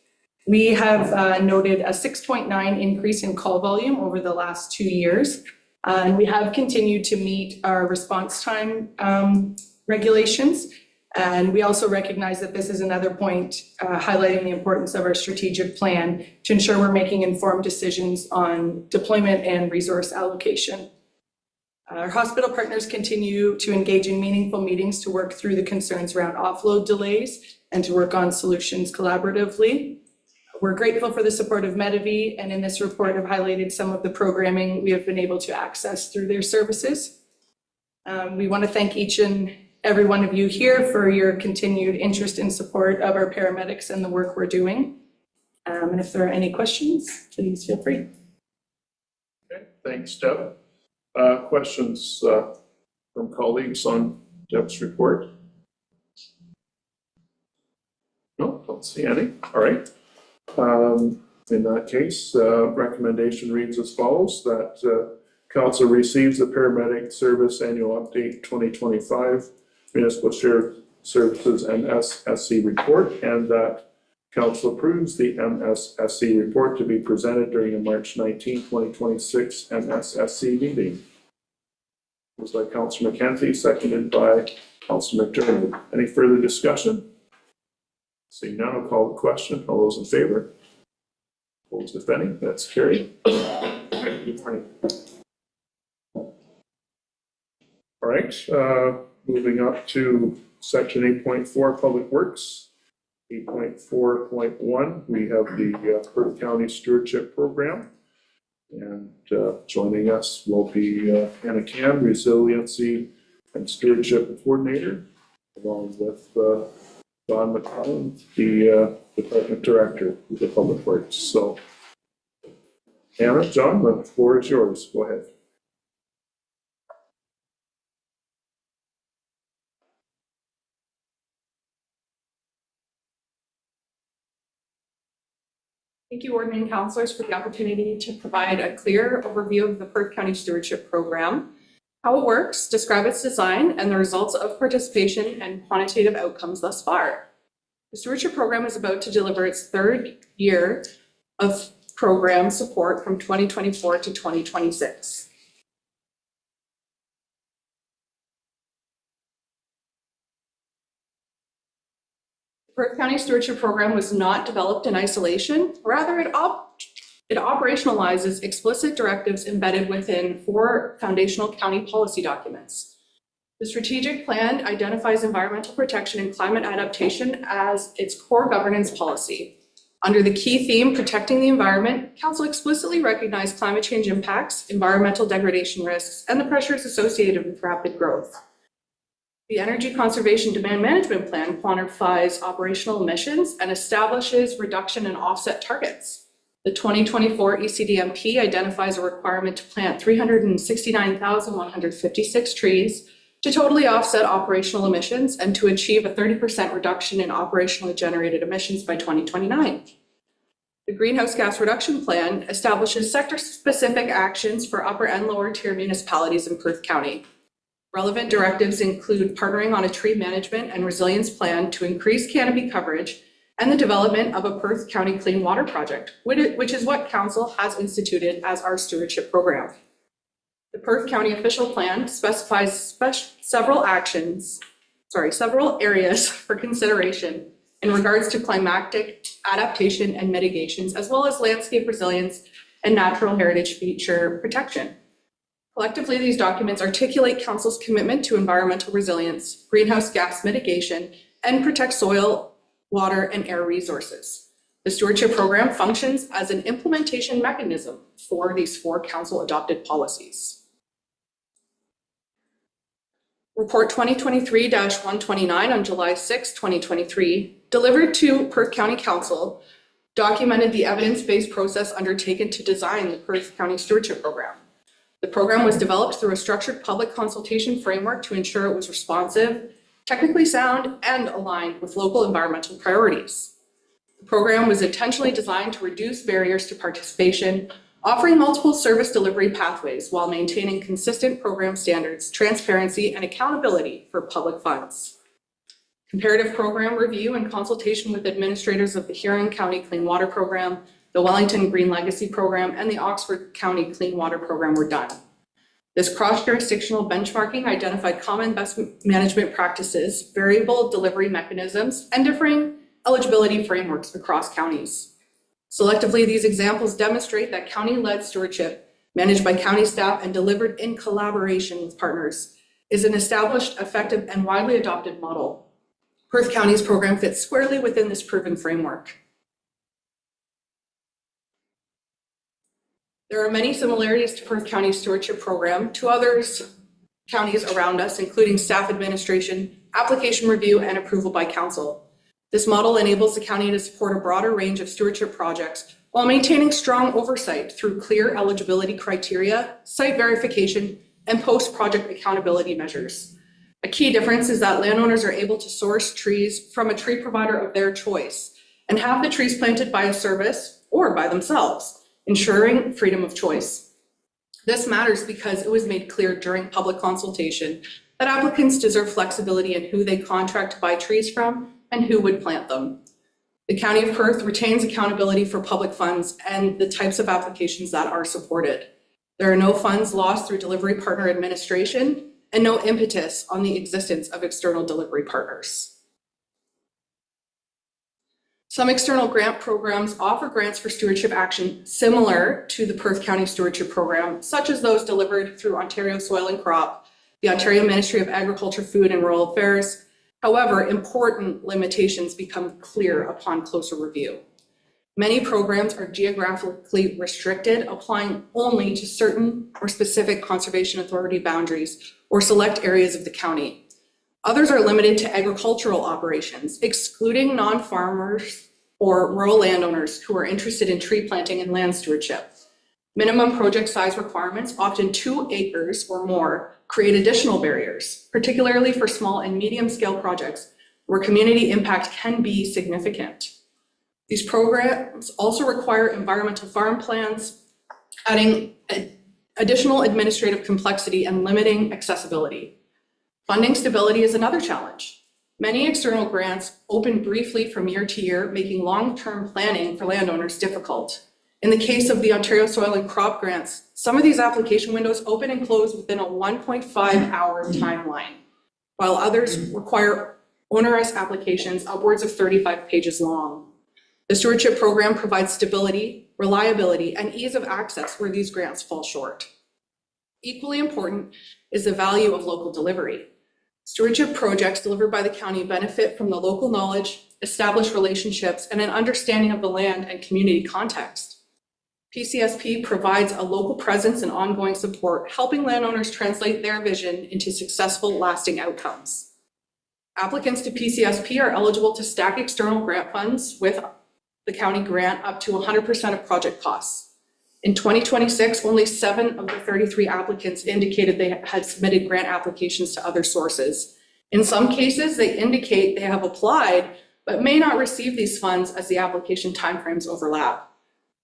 We have noted a 6.9 increase in call volume over the last 2 years. And we have continued to meet our response time regulations. And we also recognize that this is another point highlighting the importance of our strategic plan to ensure we're making informed decisions on deployment and resource allocation. Our hospital partners continue to engage in meaningful meetings to work through the concerns around offload delays and to work on solutions collaboratively. We're grateful for the support of Medavie, and in this report have highlighted some of the programming we have been able to access through their services. We want to thank each and every one of you here for your continued interest and support of our paramedics and the work we're doing. And if there are any questions, please feel free. Okay, thanks, Deb. Questions from colleagues on Deb's report? No, don't see any. All right. In that case, recommendation reads as follows, that council receives the paramedic service annual update 2025 municipal shared services MSSC report, and that council approves the MSSC report to be presented during the March 19, 2026 MSSC meeting. It was by Councillor McKenzie, seconded by Councillor McDermott. Any further discussion? Seeing none, I'll call the question. All those in favor? Opposed, if any? That's carried. Good morning. All right, moving up to section 8.4, Public Works. 8.4.1, we have the Perth County Stewardship Program. And joining us will be Hannah Cam, Resiliency and Stewardship Coordinator, along with Don McClellan, the Department Director of the Public Works. So, Hannah, John, the floor is yours. Go ahead. Thank you, Warden and Councillors, for the opportunity to provide a clear overview of the Perth County Stewardship Program, how it works, describe its design, and the results of participation and quantitative outcomes thus far. The Stewardship Program is about to deliver its third year of program support from 2024 to 2026. Perth County Stewardship Program was not developed in isolation. Rather, it operationalizes explicit directives embedded within 4 foundational county policy documents. The strategic plan identifies environmental protection and climate adaptation as its core governance policy. Under the key theme, protecting the environment, Council explicitly recognized climate change impacts, environmental degradation risks, and the pressures associated with rapid growth. The Energy Conservation Demand Management Plan quantifies operational emissions and establishes reduction and offset targets. The 2024 ECDMP identifies a requirement to plant 369,156 trees to totally offset operational emissions and to achieve a 30% reduction in operationally generated emissions by 2029. The Greenhouse Gas Reduction Plan establishes sector-specific actions for upper and lower tier municipalities in Perth County. Relevant directives include partnering on a tree management and resilience plan to increase canopy coverage and the development of a Perth County Clean Water Project, which is what Council has instituted as our stewardship program. The Perth County Official Plan specifies several areas for consideration in regards to climatic adaptation and mitigations, as well as landscape resilience and natural heritage feature protection. Collectively, these documents articulate Council's commitment to environmental resilience, greenhouse gas mitigation, and protect soil, water, and air resources. The stewardship program functions as an implementation mechanism for these 4 Council-adopted policies. Report 2023-129 on July 6, 2023, delivered to Perth County Council, documented the evidence-based process undertaken to design the Perth County Stewardship Program. The program was developed through a structured public consultation framework to ensure it was responsive, technically sound, and aligned with local environmental priorities. The program was intentionally designed to reduce barriers to participation, offering multiple service delivery pathways while maintaining consistent program standards, transparency, and accountability for public funds. Comparative program review and consultation with administrators of the Huron County Clean Water Program, the Wellington Green Legacy Program, and the Oxford County Clean Water Program were done. This cross-jurisdictional benchmarking identified common best management practices, variable delivery mechanisms, and differing eligibility frameworks across counties. Selectively, these examples demonstrate that county-led stewardship managed by county staff and delivered in collaboration with partners, is an established, effective, and widely adopted model. Perth County's program fits squarely within this proven framework. There are many similarities to Perth County's stewardship program to counties around us, including staff administration, application review, and approval by council. This model enables the county to support a broader range of stewardship projects while maintaining strong oversight through clear eligibility criteria, site verification, and post-project accountability measures. A key difference is that landowners are able to source trees from a tree provider of their choice and have the trees planted by a service or by themselves, ensuring freedom of choice. This matters because it was made clear during public consultation that applicants deserve flexibility in who they contract to buy trees from and who would plant them. The County of Perth retains accountability for public funds and the types of applications that are supported. There are no funds lost through delivery partner administration and no impetus on the existence of external delivery partners. Some external grant programs offer grants for stewardship action similar to the Perth County Stewardship Program, such as those delivered through Ontario Soil and Crop, the Ontario Ministry of Agriculture, Food and Rural Affairs. However, important limitations become clear upon closer review. Many programs are geographically restricted, applying only to certain or specific conservation authority boundaries or select areas of the county. Others are limited to agricultural operations, excluding non-farmers or rural landowners who are interested in tree planting and land stewardship. Minimum project size requirements, often 2 acres or more, create additional barriers, particularly for small and medium scale projects where community impact can be significant. These programs also require environmental farm plans, adding additional administrative complexity and limiting accessibility. Funding stability is another challenge. Many external grants open briefly from year to year, making long-term planning for landowners difficult. In the case of the Ontario Soil and Crop grants, some of these application windows open and close within a 1.5-hour timeline, while others require onerous applications upwards of 35 pages long. The stewardship program provides stability, reliability, and ease of access where these grants fall short. Equally important is the value of local delivery. Stewardship projects delivered by the county benefit from the local knowledge, established relationships, and an understanding of the land and community context. PCSP provides a local presence and ongoing support, helping landowners translate their vision into successful, lasting outcomes. Applicants to PCSP are eligible to stack external grant funds with the county grant up to 100% of project costs. In 2026, only 7 of the 33 applicants indicated they had submitted grant applications to other sources. In some cases, they indicate they have applied, but may not receive these funds as the application timeframes overlap.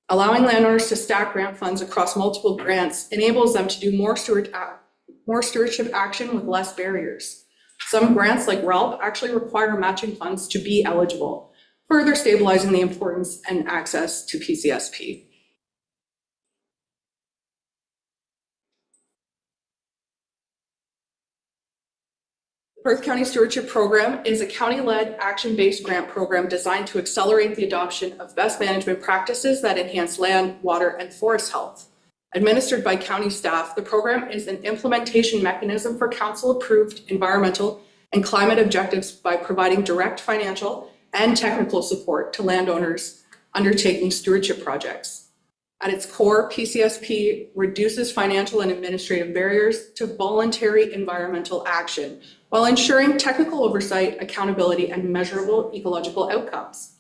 Allowing landowners to stack grant funds across multiple grants enables them to do more stewardship action with less barriers. Some grants, like RELP, actually require matching funds to be eligible, further stabilizing the importance and access to PCSP. The Perth County Stewardship Program is a county-led, action-based grant program designed to accelerate the adoption of best management practices that enhance land, water, and forest health. Administered by county staff, the program is an implementation mechanism for council-approved environmental and climate objectives by providing direct financial and technical support to landowners undertaking stewardship projects. At its core, PCSP reduces financial and administrative barriers to voluntary environmental action while ensuring technical oversight, accountability, and measurable ecological outcomes.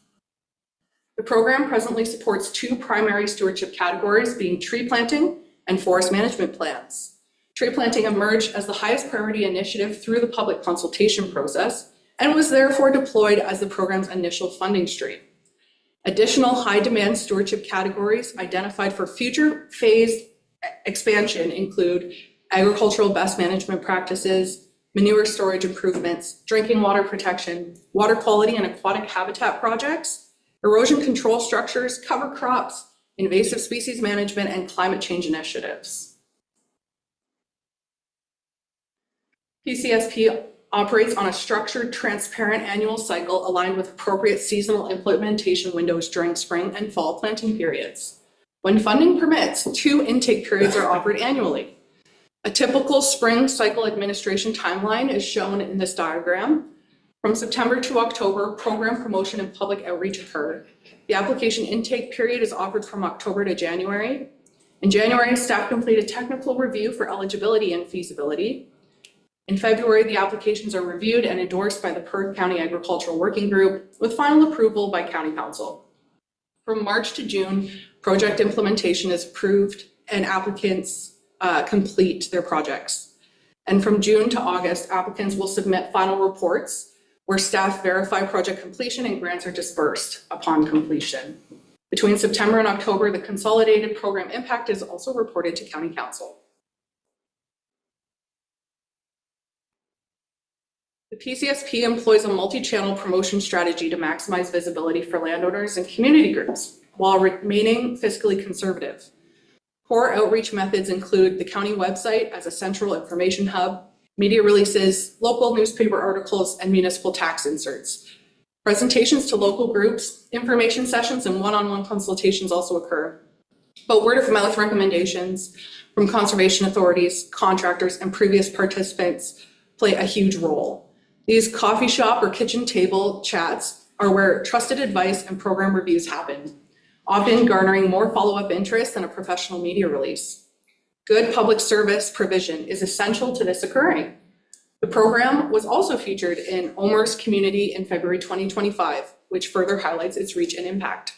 The program presently supports 2 primary stewardship categories, being tree planting and forest management plans. Tree planting emerged as the highest priority initiative through the public consultation process and was therefore deployed as the program's initial funding stream. Additional high-demand stewardship categories identified for future phased expansion include agricultural best management practices, manure storage improvements, drinking water protection, water quality and aquatic habitat projects, erosion control structures, cover crops, invasive species management, and climate change initiatives. PCSP operates on a structured, transparent annual cycle aligned with appropriate seasonal implementation windows during spring and fall planting periods. When funding permits, 2 intake periods are offered annually. A typical spring cycle administration timeline is shown in this diagram. From September to October, program promotion and public outreach occur. The application intake period is offered from October to January. In January, staff complete a technical review for eligibility and feasibility. In February, the applications are reviewed and endorsed by the Perth County Agricultural Working Group with final approval by County Council. From March to June, project implementation is approved and applicants complete their projects. And from June to August, applicants will submit final reports where staff verify project completion and grants are dispersed upon completion. Between September and October, the consolidated program impact is also reported to County Council. The PCSP employs a multi-channel promotion strategy to maximize visibility for landowners and community groups while remaining fiscally conservative. Core outreach methods include the county website as a central information hub, media releases, local newspaper articles, and municipal tax inserts. Presentations to local groups, information sessions, and one-on-one consultations also occur. But word-of-mouth recommendations from conservation authorities, contractors, and previous participants play a huge role. These coffee shop or kitchen table chats are where trusted advice and program reviews happen, often garnering more follow-up interest than a professional media release. Good public service provision is essential to this occurring. The program was also featured in Omer's Community in February 2025, which further highlights its reach and impact.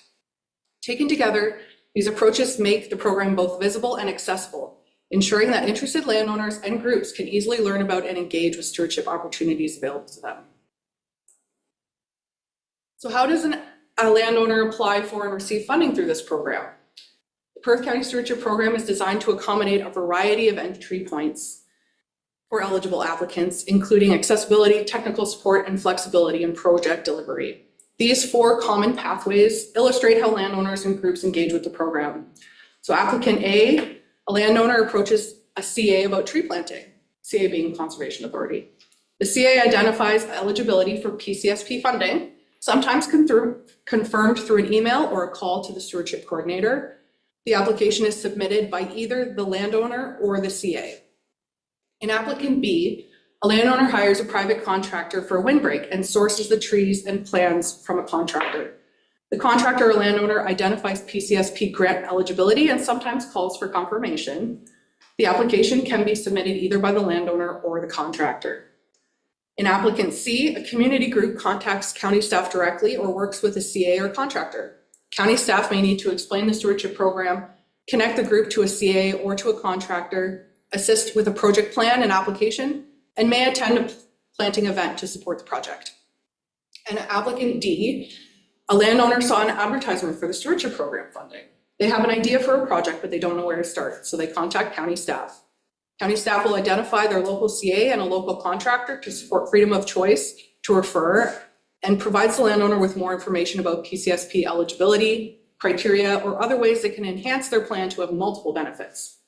Taken together, these approaches make the program both visible and accessible, ensuring that interested landowners and groups can easily learn about and engage with stewardship opportunities available to them. So how does a landowner apply for and receive funding through this program? The Perth County Stewardship Program is designed to accommodate a variety of entry points for eligible applicants, including accessibility, technical support, and flexibility in project delivery. These 4 common pathways illustrate how landowners and groups engage with the program. So applicant A, a landowner approaches a CA about tree planting, CA being Conservation Authority. The CA identifies eligibility for PCSP funding, sometimes confirmed through an email or a call to the stewardship coordinator. The application is submitted by either the landowner or the CA. In applicant B, a landowner hires a private contractor for a windbreak and sources the trees and plans from a contractor. The contractor or landowner identifies PCSP grant eligibility and sometimes calls for confirmation. The application can be submitted either by the landowner or the contractor. In applicant C, a community group contacts county staff directly or works with a CA or contractor. County staff may need to explain the stewardship program, connect the group to a CA or to a contractor, assist with a project plan and application, and may attend a planting event to support the project. And applicant D, a landowner saw an advertisement for the stewardship program funding. They have an idea for a project, but they don't know where to start, so they contact county staff. County staff will identify their local CA and a local contractor to support freedom of choice to refer, and provides the landowner with more information about PCSP eligibility, criteria, or other ways they can enhance their plan to have multiple benefits.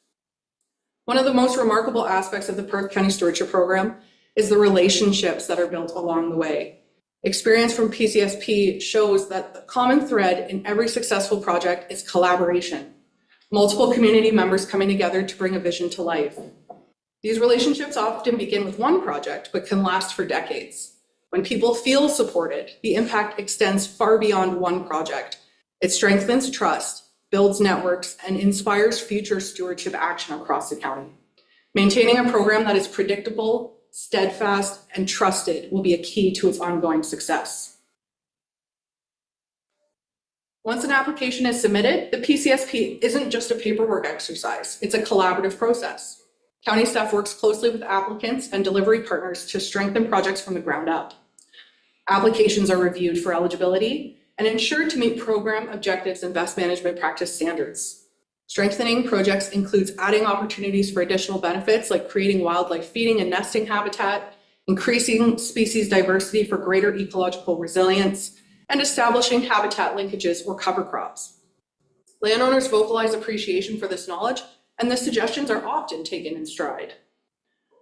One of the most remarkable aspects of the Perth County Stewardship Program is the relationships that are built along the way. Experience from PCSP shows that the common thread in every successful project is collaboration. Multiple community members coming together to bring a vision to life. These relationships often begin with one project, but can last for decades. When people feel supported, the impact extends far beyond one project. It strengthens trust, builds networks, and inspires future stewardship action across the county. Maintaining a program that is predictable, steadfast, and trusted will be a key to its ongoing success. Once an application is submitted, the PCSP isn't just a paperwork exercise, it's a collaborative process. County staff works closely with applicants and delivery partners to strengthen projects from the ground up. Applications are reviewed for eligibility and ensured to meet program objectives and best management practice standards. Strengthening projects includes adding opportunities for additional benefits like creating wildlife feeding and nesting habitat, increasing species diversity for greater ecological resilience, and establishing habitat linkages or cover crops. Landowners vocalize appreciation for this knowledge, and the suggestions are often taken in stride.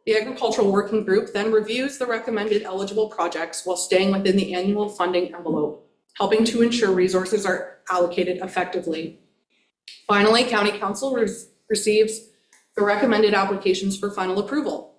The Agricultural Working Group then reviews the recommended eligible projects while staying within the annual funding envelope, helping to ensure resources are allocated effectively. Finally, County Council receives the recommended applications for final approval.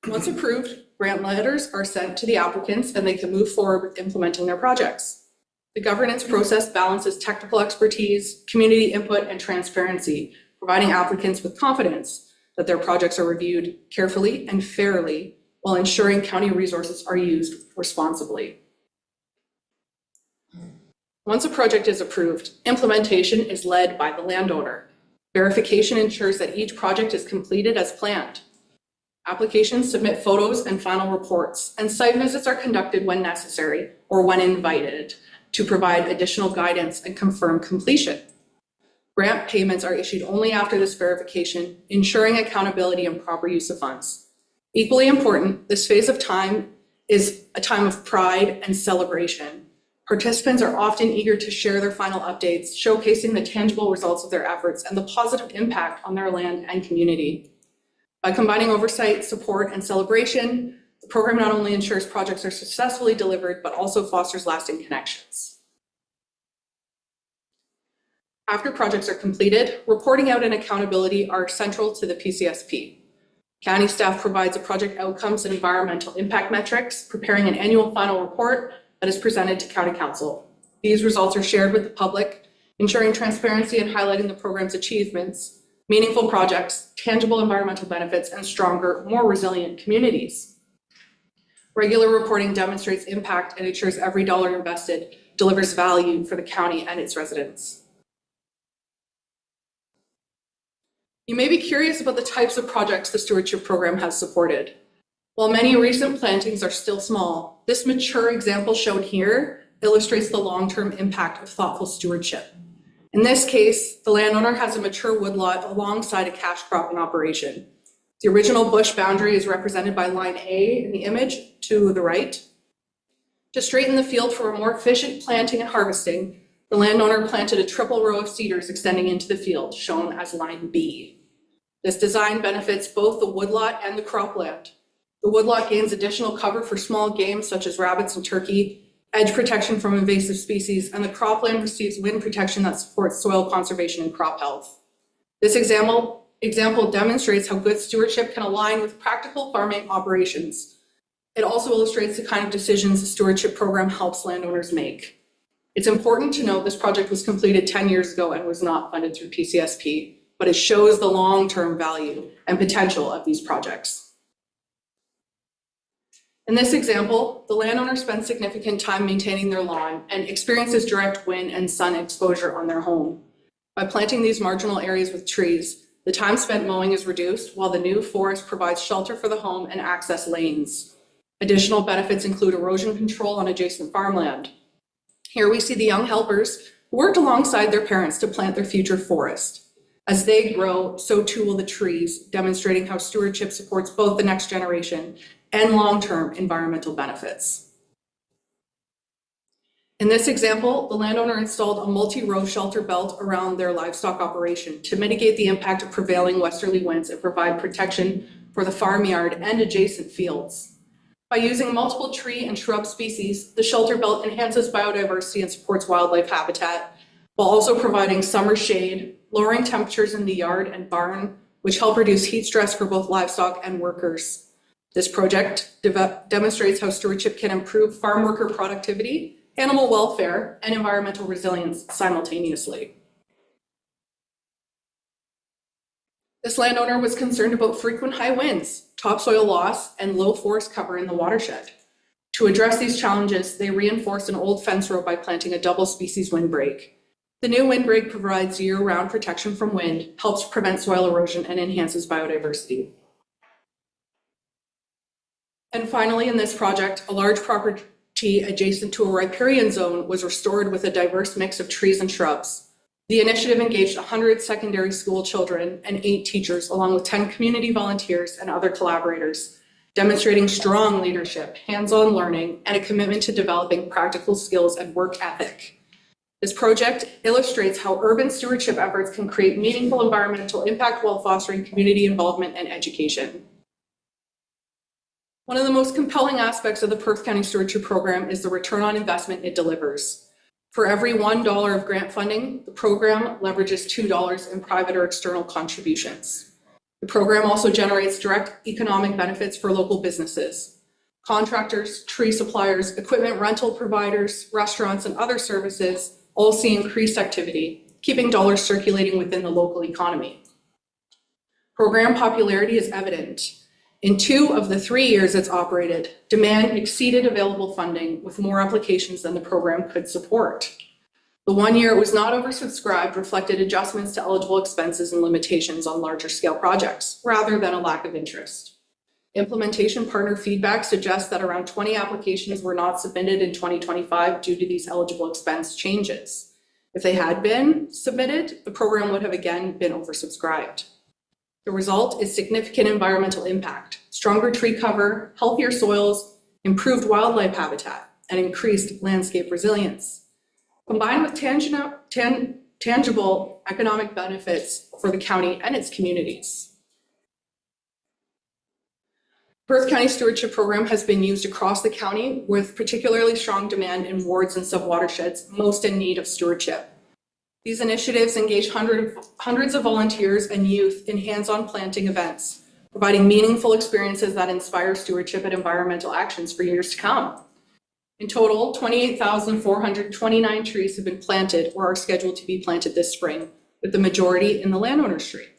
Once approved, grant letters are sent to the applicants and they can move forward with implementing their projects. The governance process balances technical expertise, community input, and transparency, providing applicants with confidence that their projects are reviewed carefully and fairly while ensuring county resources are used responsibly. Once a project is approved, implementation is led by the landowner. Verification ensures that each project is completed as planned. Applications submit photos and final reports, and site visits are conducted when necessary or when invited to provide additional guidance and confirm completion. Grant payments are issued only after this verification, ensuring accountability and proper use of funds. Equally important, this phase of time is a time of pride and celebration. Participants are often eager to share their final updates, showcasing the tangible results of their efforts and the positive impact on their land and community. By combining oversight, support, and celebration, the program not only ensures projects are successfully delivered, but also fosters lasting connections. After projects are completed, reporting out and accountability are central to the PCSP. County staff provides a project outcomes and environmental impact metrics, preparing an annual final report that is presented to County Council. These results are shared with the public, ensuring transparency and highlighting the program's achievements, meaningful projects, tangible environmental benefits, and stronger, more resilient communities. Regular reporting demonstrates impact and ensures every dollar invested delivers value for the county and its residents. You may be curious about the types of projects the stewardship program has supported. While many recent plantings are still small, this mature example shown here illustrates the long-term impact of thoughtful stewardship. In this case, the landowner has a mature woodlot alongside a cash cropping operation. The original bush boundary is represented by line A in the image to the right. To straighten the field for a more efficient planting and harvesting, the landowner planted a triple row of cedars extending into the field, shown as line B. This design benefits both the woodlot and the cropland. The woodlot gains additional cover for small game such as rabbits and turkey, edge protection from invasive species, and the cropland receives wind protection that supports soil conservation and crop health. This example demonstrates how good stewardship can align with practical farming operations. It also illustrates the kind of decisions the stewardship program helps landowners make. It's important to note this project was completed 10 years ago and was not funded through PCSP, but it shows the long-term value and potential of these projects. In this example, the landowner spends significant time maintaining their lawn and experiences direct wind and sun exposure on their home. By planting these marginal areas with trees, the time spent mowing is reduced, while the new forest provides shelter for the home and access lanes. Additional benefits include erosion control on adjacent farmland. Here we see the young helpers who worked alongside their parents to plant their future forest. As they grow, so too will the trees, demonstrating how stewardship supports both the next generation and long-term environmental benefits. In this example, the landowner installed a multi-row shelter belt around their livestock operation to mitigate the impact of prevailing westerly winds and provide protection for the farmyard and adjacent fields. By using multiple tree and shrub species, the shelter belt enhances biodiversity and supports wildlife habitat, while also providing summer shade, lowering temperatures in the yard and barn, which help reduce heat stress for both livestock and workers. This project demonstrates how stewardship can improve farm worker productivity, animal welfare, and environmental resilience simultaneously. This landowner was concerned about frequent high winds, topsoil loss, and low forest cover in the watershed. To address these challenges, they reinforced an old fence row by planting a double species windbreak. The new windbreak provides year-round protection from wind, helps prevent soil erosion, and enhances biodiversity. And finally, in this project, a large property adjacent to a riparian zone was restored with a diverse mix of trees and shrubs. The initiative engaged 100 secondary school children and 8 teachers, along with 10 community volunteers and other collaborators, demonstrating strong leadership, hands-on learning, and a commitment to developing practical skills and work ethic. This project illustrates how urban stewardship efforts can create meaningful environmental impact while fostering community involvement and education. One of the most compelling aspects of the Perth County Stewardship Program is the return on investment it delivers. For every $1 of grant funding, the program leverages $2 in private or external contributions. The program also generates direct economic benefits for local businesses. Contractors, tree suppliers, equipment rental providers, restaurants, and other services all see increased activity, keeping dollars circulating within the local economy. Program popularity is evident. In 2 of the 3 years it's operated, demand exceeded available funding with more applications than the program could support. The 1 year it was not oversubscribed reflected adjustments to eligible expenses and limitations on larger scale projects, rather than a lack of interest. Implementation partner feedback suggests that around 20 applications were not submitted in 2025 due to these eligible expense changes. If they had been submitted, the program would have again been oversubscribed. The result is significant environmental impact, stronger tree cover, healthier soils, improved wildlife habitat, and increased landscape resilience. Combined with tangible economic benefits for the county and its communities. Perth County Stewardship Program has been used across the county with particularly strong demand in wards and sub-watersheds most in need of stewardship. These initiatives engage hundreds of volunteers and youth in hands-on planting events, providing meaningful experiences that inspire stewardship and environmental actions for years to come. In total, 28,429 trees have been planted or are scheduled to be planted this spring, with the majority in the landowner stream.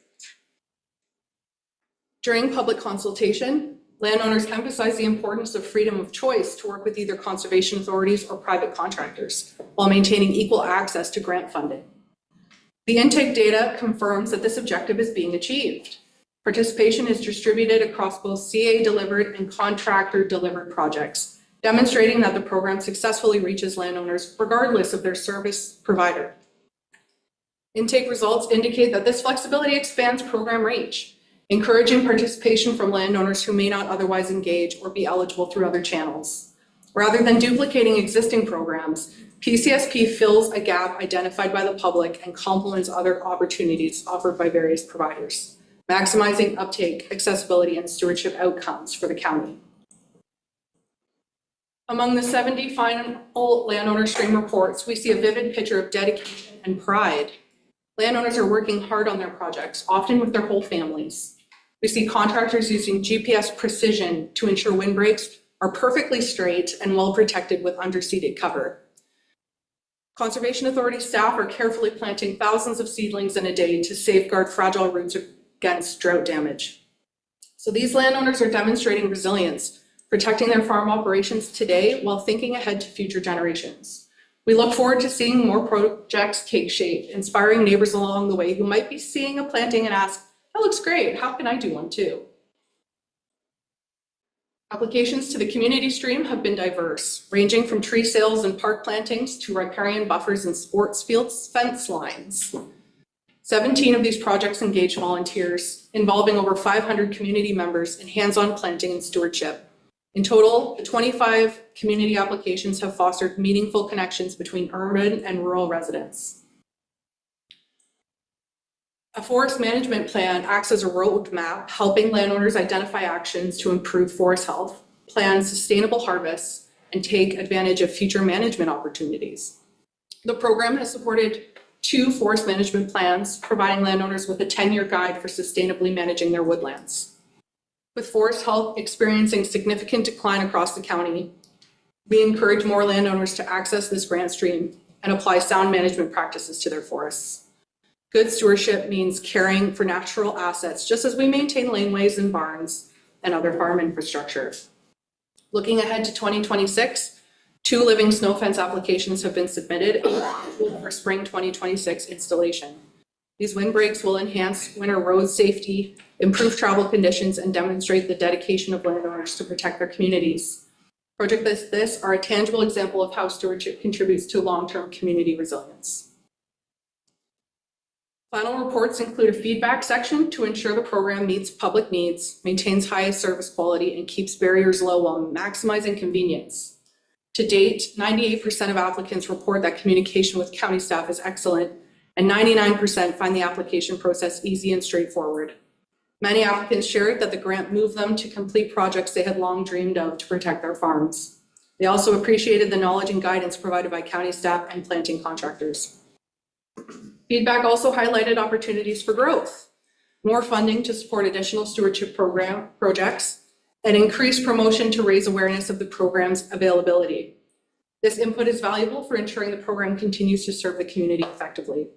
During public consultation, landowners emphasize the importance of freedom of choice to work with either conservation authorities or private contractors, while maintaining equal access to grant funding. The intake data confirms that this objective is being achieved. Participation is distributed across both CA-delivered and contractor-delivered projects, demonstrating that the program successfully reaches landowners regardless of their service provider. Intake results indicate that this flexibility expands program reach, encouraging participation from landowners who may not otherwise engage or be eligible through other channels. Rather than duplicating existing programs, PCSP fills a gap identified by the public and complements other opportunities offered by various providers, maximizing uptake, accessibility, and stewardship outcomes for the county. Among the 70 final landowner stream reports, we see a vivid picture of dedication and pride. Landowners are working hard on their projects, often with their whole families. We see contractors using GPS precision to ensure windbreaks are perfectly straight and well protected with underseeded cover. Conservation Authority staff are carefully planting thousands of seedlings in a day to safeguard fragile roots against drought damage. So these landowners are demonstrating resilience, protecting their farm operations today while thinking ahead to future generations. We look forward to seeing more projects take shape, inspiring neighbors along the way who might be seeing a planting and ask, "That looks great, how can I do one too?" Applications to the community stream have been diverse, ranging from tree sales and park plantings to riparian buffers and sports fields fence lines. 17 of these projects engage volunteers, involving over 500 community members in hands-on planting and stewardship. In total, the 25 community applications have fostered meaningful connections between urban and rural residents. A forest management plan acts as a roadmap, helping landowners identify actions to improve forest health, plan sustainable harvests, and take advantage of future management opportunities. The program has supported 2 forest management plans, providing landowners with a 10-year guide for sustainably managing their woodlands. With forest health experiencing significant decline across the county, we encourage more landowners to access this grant stream and apply sound management practices to their forests. Good stewardship means caring for natural assets, just as we maintain laneways and barns and other farm infrastructure. Looking ahead to 2026, 2 living snow fence applications have been submitted for spring 2026 installation. These windbreaks will enhance winter road safety, improve travel conditions, and demonstrate the dedication of landowners to protect their communities. Projects like this are a tangible example of how stewardship contributes to long-term community resilience. Final reports include a feedback section to ensure the program meets public needs, maintains highest service quality, and keeps barriers low while maximizing convenience. To date, 98% of applicants report that communication with county staff is excellent, and 99% find the application process easy and straightforward. Many applicants shared that the grant moved them to complete projects they had long dreamed of to protect their farms. They also appreciated the knowledge and guidance provided by county staff and planting contractors. Feedback also highlighted opportunities for growth, more funding to support additional stewardship program projects, and increased promotion to raise awareness of the program's availability. This input is valuable for ensuring the program continues to serve the community effectively.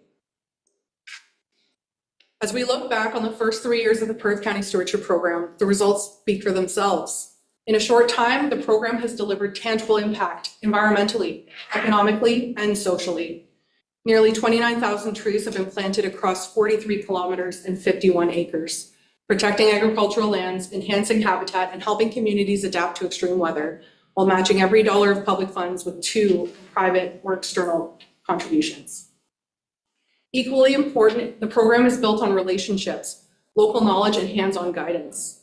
As we look back on the first 3 years of the Perth County Stewardship Program, the results speak for themselves. In a short time, the program has delivered tangible impact environmentally, economically, and socially. Nearly 29,000 trees have been planted across 43 kilometers and 51 acres, protecting agricultural lands, enhancing habitat, and helping communities adapt to extreme weather, while matching every dollar of public funds with 2 private or external contributions. Equally important, the program is built on relationships, local knowledge, and hands-on guidance.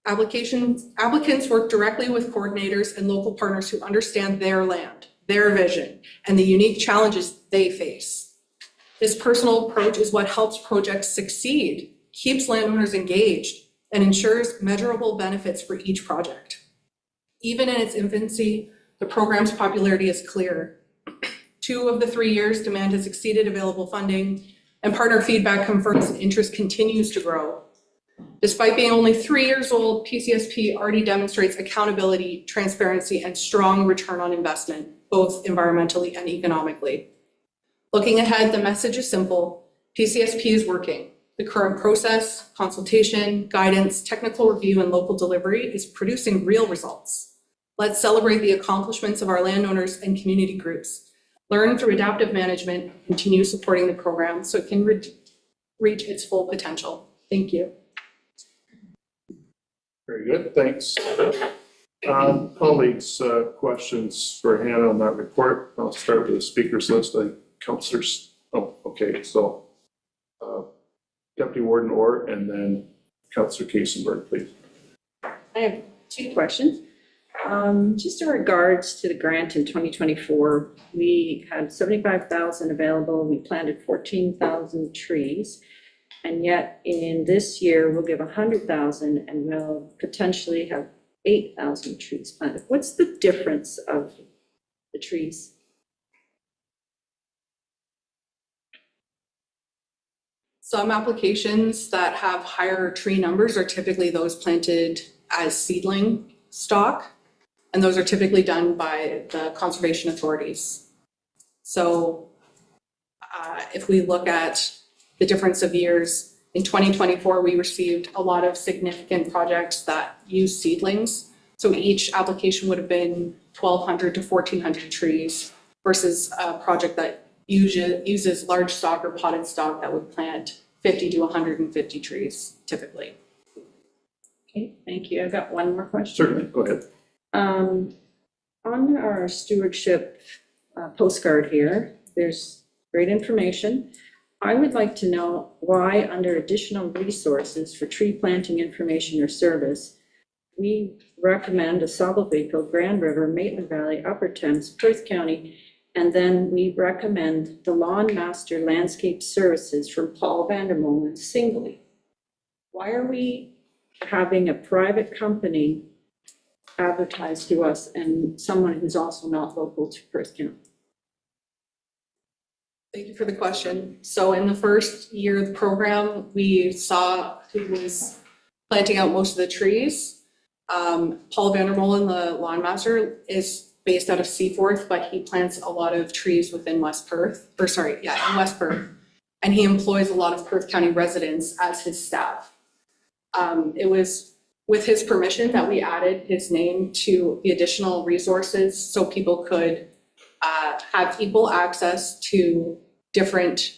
Applicants work directly with coordinators and local partners who understand their land, their vision, and the unique challenges they face. This personal approach is what helps projects succeed, keeps landowners engaged, and ensures measurable benefits for each project. Even in its infancy, the program's popularity is clear. 2 of the 3 years, demand has exceeded available funding, and partner feedback confirms that interest continues to grow. Despite being only 3 years old, PCSP already demonstrates accountability, transparency, and strong return on investment, both environmentally and economically. Looking ahead, the message is simple. PCSP is working. The current process, consultation, guidance, technical review, and local delivery is producing real results. Let's celebrate the accomplishments of our landowners and community groups. Learn through adaptive management, and continue supporting the program so it can reach its full potential. Thank you. Very good, thanks. Colleagues, questions for Hannah on that report? I'll start with the speakers list. Councillors, oh, okay, so Deputy Warden Orr and then Councillor Kaysenberg, please. I have 2 questions. Just in regards to the grant in 2024, we had 75,000 available. We planted 14,000 trees. And yet in this year, we'll give 100,000 and we'll potentially have 8,000 trees planted. What's the difference of the trees? Some applications that have higher tree numbers are typically those planted as seedling stock, and those are typically done by the conservation authorities. So if we look at the difference of years, in 2024, we received a lot of significant projects that use seedlings. So each application would have been 1,200 to 1,400 trees versus a project that uses large stock or potted stock that would plant 50 to 150 trees typically. Okay, thank you. I've got one more question. Certainly, go ahead. On our stewardship postcard here, there's great information. I would like to know why under additional resources for tree planting information or service, we recommend a Sauble Grand River, Maitland Valley, Upper Thames, Perth County, and then we recommend the Lawn Master Landscape Services from Paul Vandermolen singly. Why are we having a private company advertise to us and someone who's also not local to Perth County? Thank you for the question. So in the first year of the program, we saw who was planting out most of the trees. Paul Vandermolen, the lawn master, is based out of Seaforth, but he plants a lot of trees within West Perth, in West Perth. And he employs a lot of Perth County residents as his staff. It was with his permission that we added his name to the additional resources so people could have equal access to different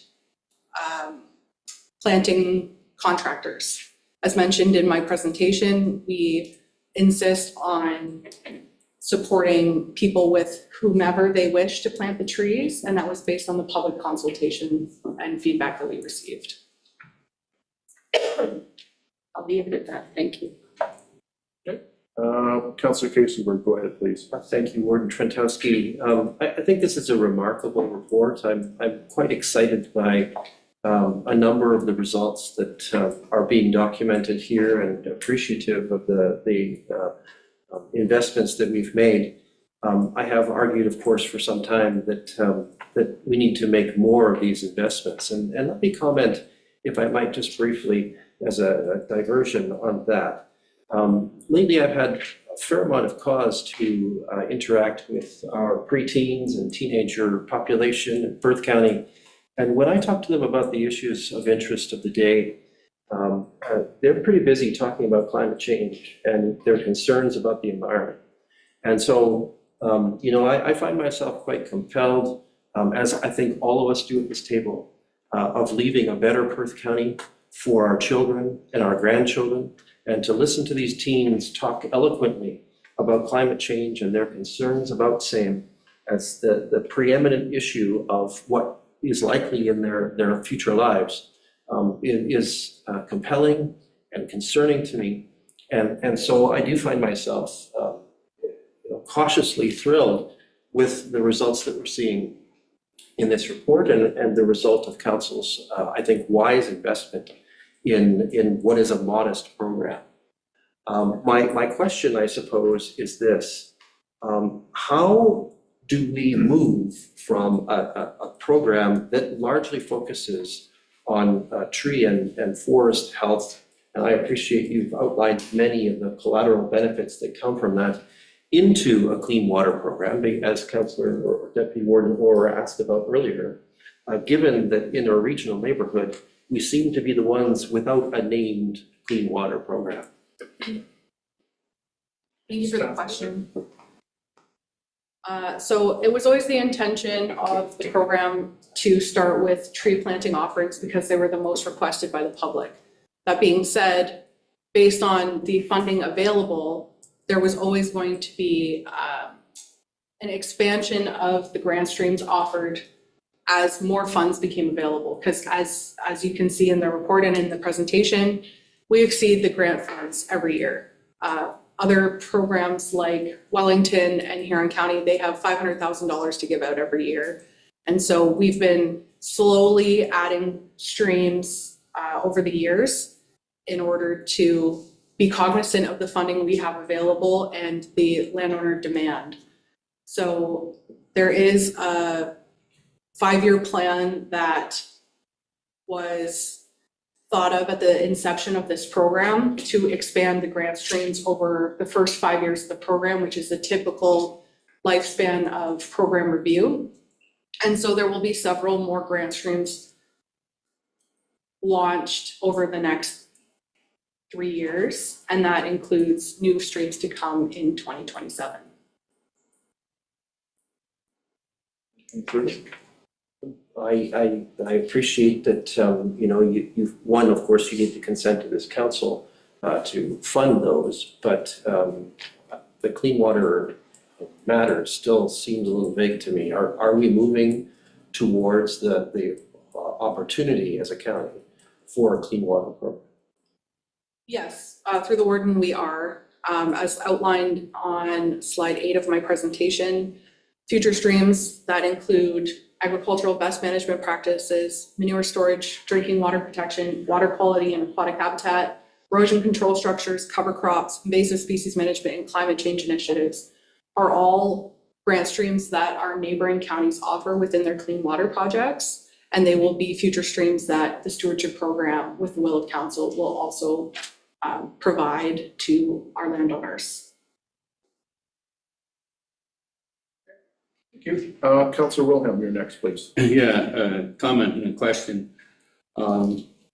planting contractors. As mentioned in my presentation, we insist on supporting people with whomever they wish to plant the trees, and that was based on the public consultation and feedback that we received. I'll leave it at that. Thank you. Councillor Kaysenberg, go ahead, please. Thank you, Warden Trentowski. I think this is a remarkable report. I'm quite excited by a number of the results that are being documented here and appreciative of the investments that we've made. I have argued, of course, for some time that we need to make more of these investments. And let me comment, if I might, just briefly as a diversion on that. Lately, I've had a fair amount of cause to interact with our preteens and teenager population in Perth County. And when I talk to them about the issues of interest of the day, they're pretty busy talking about climate change and their concerns about the environment. And so, I find myself quite compelled, as I think all of us do at this table, of leaving a better Perth County for our children and our grandchildren, and to listen to these teens talk eloquently about climate change and their concerns about same as the preeminent issue of what is likely in their future lives, is compelling and concerning to me. And so I do find myself cautiously thrilled with the results that we're seeing in this report and the result of council's, I think, wise investment in what is a modest program. My question, I suppose, is this. How do we move from a program that largely focuses on tree and forest health, and I appreciate you've outlined many of the collateral benefits that come from that, into a clean water program, as Councillor or Deputy Warden Orr asked about earlier, given that in our regional neighborhood, we seem to be the ones without a named clean water program? Thank you for the question. So it was always the intention of the program to start with tree planting offerings because they were the most requested by the public. That being said, based on the funding available, there was always going to be an expansion of the grant streams offered as more funds became available. Because as you can see in the report and in the presentation, we exceed the grant funds every year. Other programs like Wellington and Huron County, they have $500,000 to give out every year. And so we've been slowly adding streams over the years in order to be cognizant of the funding we have available and the landowner demand. So there is a 5-year plan that was thought of at the inception of this program to expand the grant streams over the first 5 years of the program, which is the typical lifespan of program review. And so there will be several more grant streams launched over the next 3 years, and that includes new streams to come in 2027. I appreciate that, you've, one, of course, you need the consent of this council to fund those, but the clean water matter still seems a little vague to me. Are we moving towards the opportunity as a county for a clean water program? Yes, through the warden we are. As outlined on slide 8 of my presentation, future streams that include agricultural best management practices, manure storage, drinking water protection, water quality and aquatic habitat, erosion control structures, cover crops, invasive species management, and climate change initiatives are all grant streams that our neighboring counties offer within their clean water projects. And they will be future streams that the stewardship program, with the will of council, will also provide to our landowners. Thank you. Councillor Wilhelm, you're next, please. Yeah, comment and a question.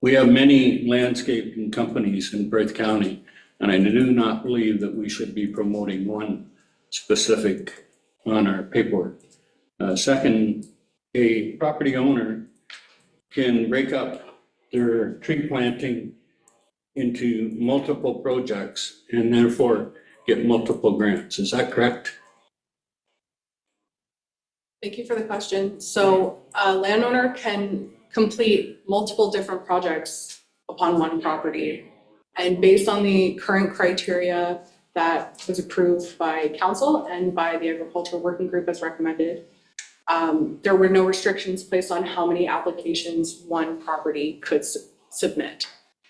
We have many landscaping companies in Perth County, and I do not believe that we should be promoting one specific on our paperwork. Second, a property owner can break up their tree planting into multiple projects and therefore get multiple grants. Is that correct? Thank you for the question. So a landowner can complete multiple different projects upon one property. And based on the current criteria that was approved by council and by the agricultural working group as recommended, there were no restrictions placed on how many applications one property could submit.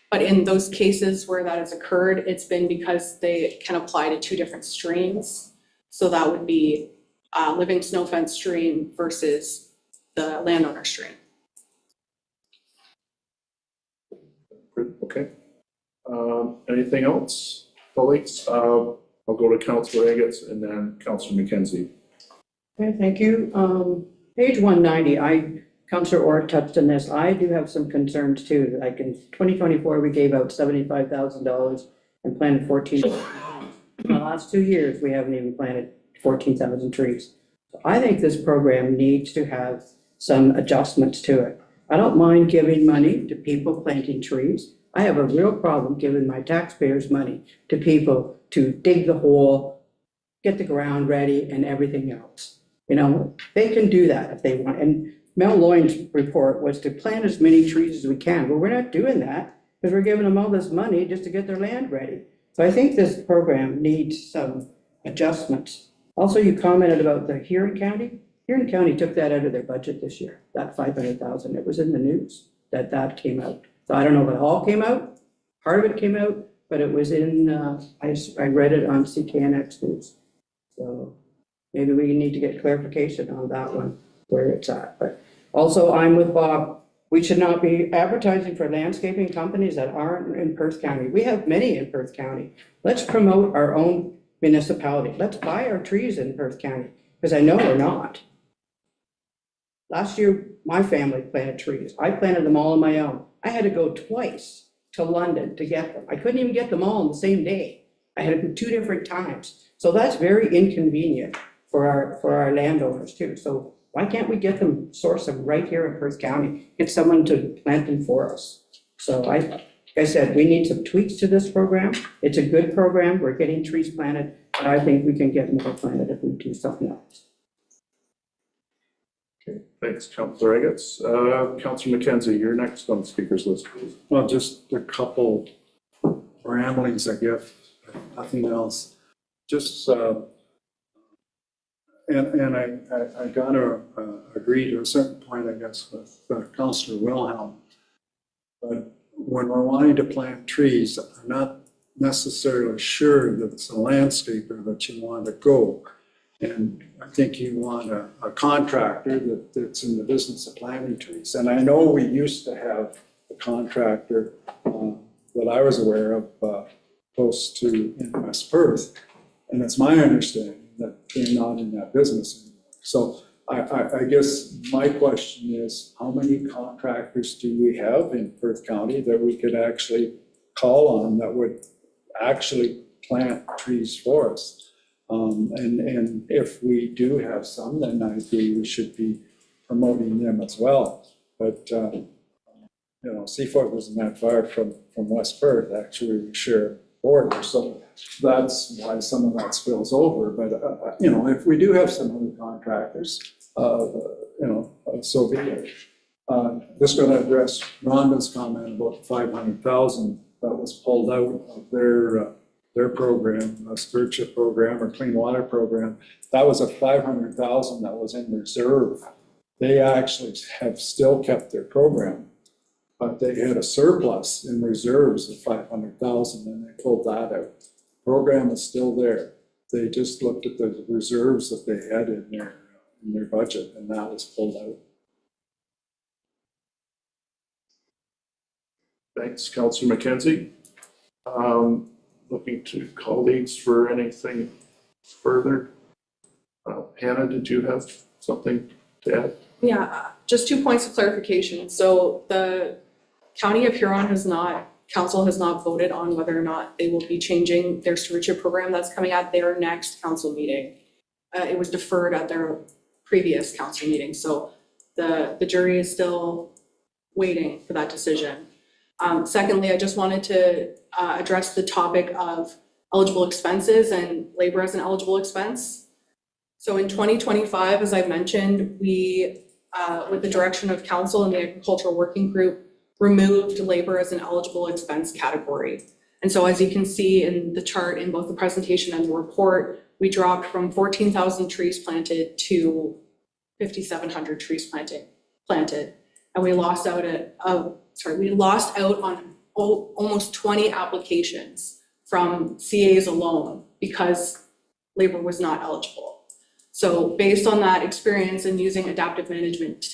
But in those cases where that has occurred, it's been because they can apply to 2 different streams. So that would be living snow fence stream versus the landowner stream. Okay. Anything else, colleagues? I'll go to Councillor Eggetts and then Councillor McKenzie. Okay, thank you. Page 190, Councillor Orr touched on this. I do have some concerns too. Like in 2024, we gave out $75,000 and planted 14. In the last 2 years, we haven't even planted 14,000 trees. So I think this program needs to have some adjustments to it. I don't mind giving money to people planting trees. I have a real problem giving my taxpayers' money to people to dig the hole, get the ground ready and everything else. You know, they can do that if they want. And Mel Lloyd's report was to plant as many trees as we can. Well, we're not doing that because we're giving them all this money just to get their land ready. So I think this program needs some adjustments. Also, you commented about the Huron County. Huron County took that out of their budget this year, that 500,000. It was in the news that came out. So I don't know if it all came out, part of it came out, but it was in, I read it on CKNX News. So maybe we need to get clarification on that one, where it's at. But also, I'm with Bob. We should not be advertising for landscaping companies that aren't in Perth County. We have many in Perth County. Let's promote our own municipality. Let's buy our trees in Perth County, because I know we're not. Last year, my family planted trees. I planted them all on my own. I had to go twice to London to get them. I couldn't even get them all on the same day. I had to go 2 different times. So that's very inconvenient for our landowners too. So why can't we get them, source them right here in Perth County, get someone to plant them for us? So like I said, we need some tweaks to this program. It's a good program. We're getting trees planted, but I think we can get more planted if we do something else. Okay, thanks, Councillor Eggetts. Councillor McKenzie, you're next on the speakers list, please. Well, just a couple ramblings, I guess, nothing else. Just, and I gotta agree to a certain point, I guess, with Councillor Wilhelm. But when we're wanting to plant trees, I'm not necessarily sure that it's a landscaper that you want to go. And I think you want a contractor that's in the business of planting trees. And I know we used to have a contractor that I was aware of close to in West Perth. And it's my understanding that they're not in that business anymore. So I guess my question is, how many contractors do we have in Perth County that we could actually call on that would actually plant trees for us? And if we do have some, then I agree we should be promoting them as well. But, you know, Seaforth isn't that far from West Perth. Actually, we share a border, so that's why some of that spills over. But, you know, if we do have some other contractors, you know, so be it. Just going to address Rhonda's comment about 500,000 that was pulled out of their program, a stewardship program or clean water program. That was a 500,000 that was in reserve. They actually have still kept their program, but they had a surplus in reserves of 500,000 and they pulled that out. Program is still there. They just looked at the reserves that they had in their budget, and that was pulled out. Thanks, Councillor McKenzie. Looking to colleagues for anything further. Hannah, did you have something to add? Yeah, just 2 points of clarification. So the County of Huron council has not voted on whether or not they will be changing their stewardship program. That's coming at their next council meeting. It was deferred at their previous council meeting. So the jury is still waiting for that decision. Secondly, I just wanted to address the topic of eligible expenses and labor as an eligible expense. So in 2025, as I mentioned, we, with the direction of council and the agricultural working group, removed labor as an eligible expense category. And so as you can see in the chart in both the presentation and the report, we dropped from 14,000 trees planted to 5,700 trees planted. And we lost out on almost 20 applications from CAs alone because labor was not eligible. So based on that experience and using adaptive management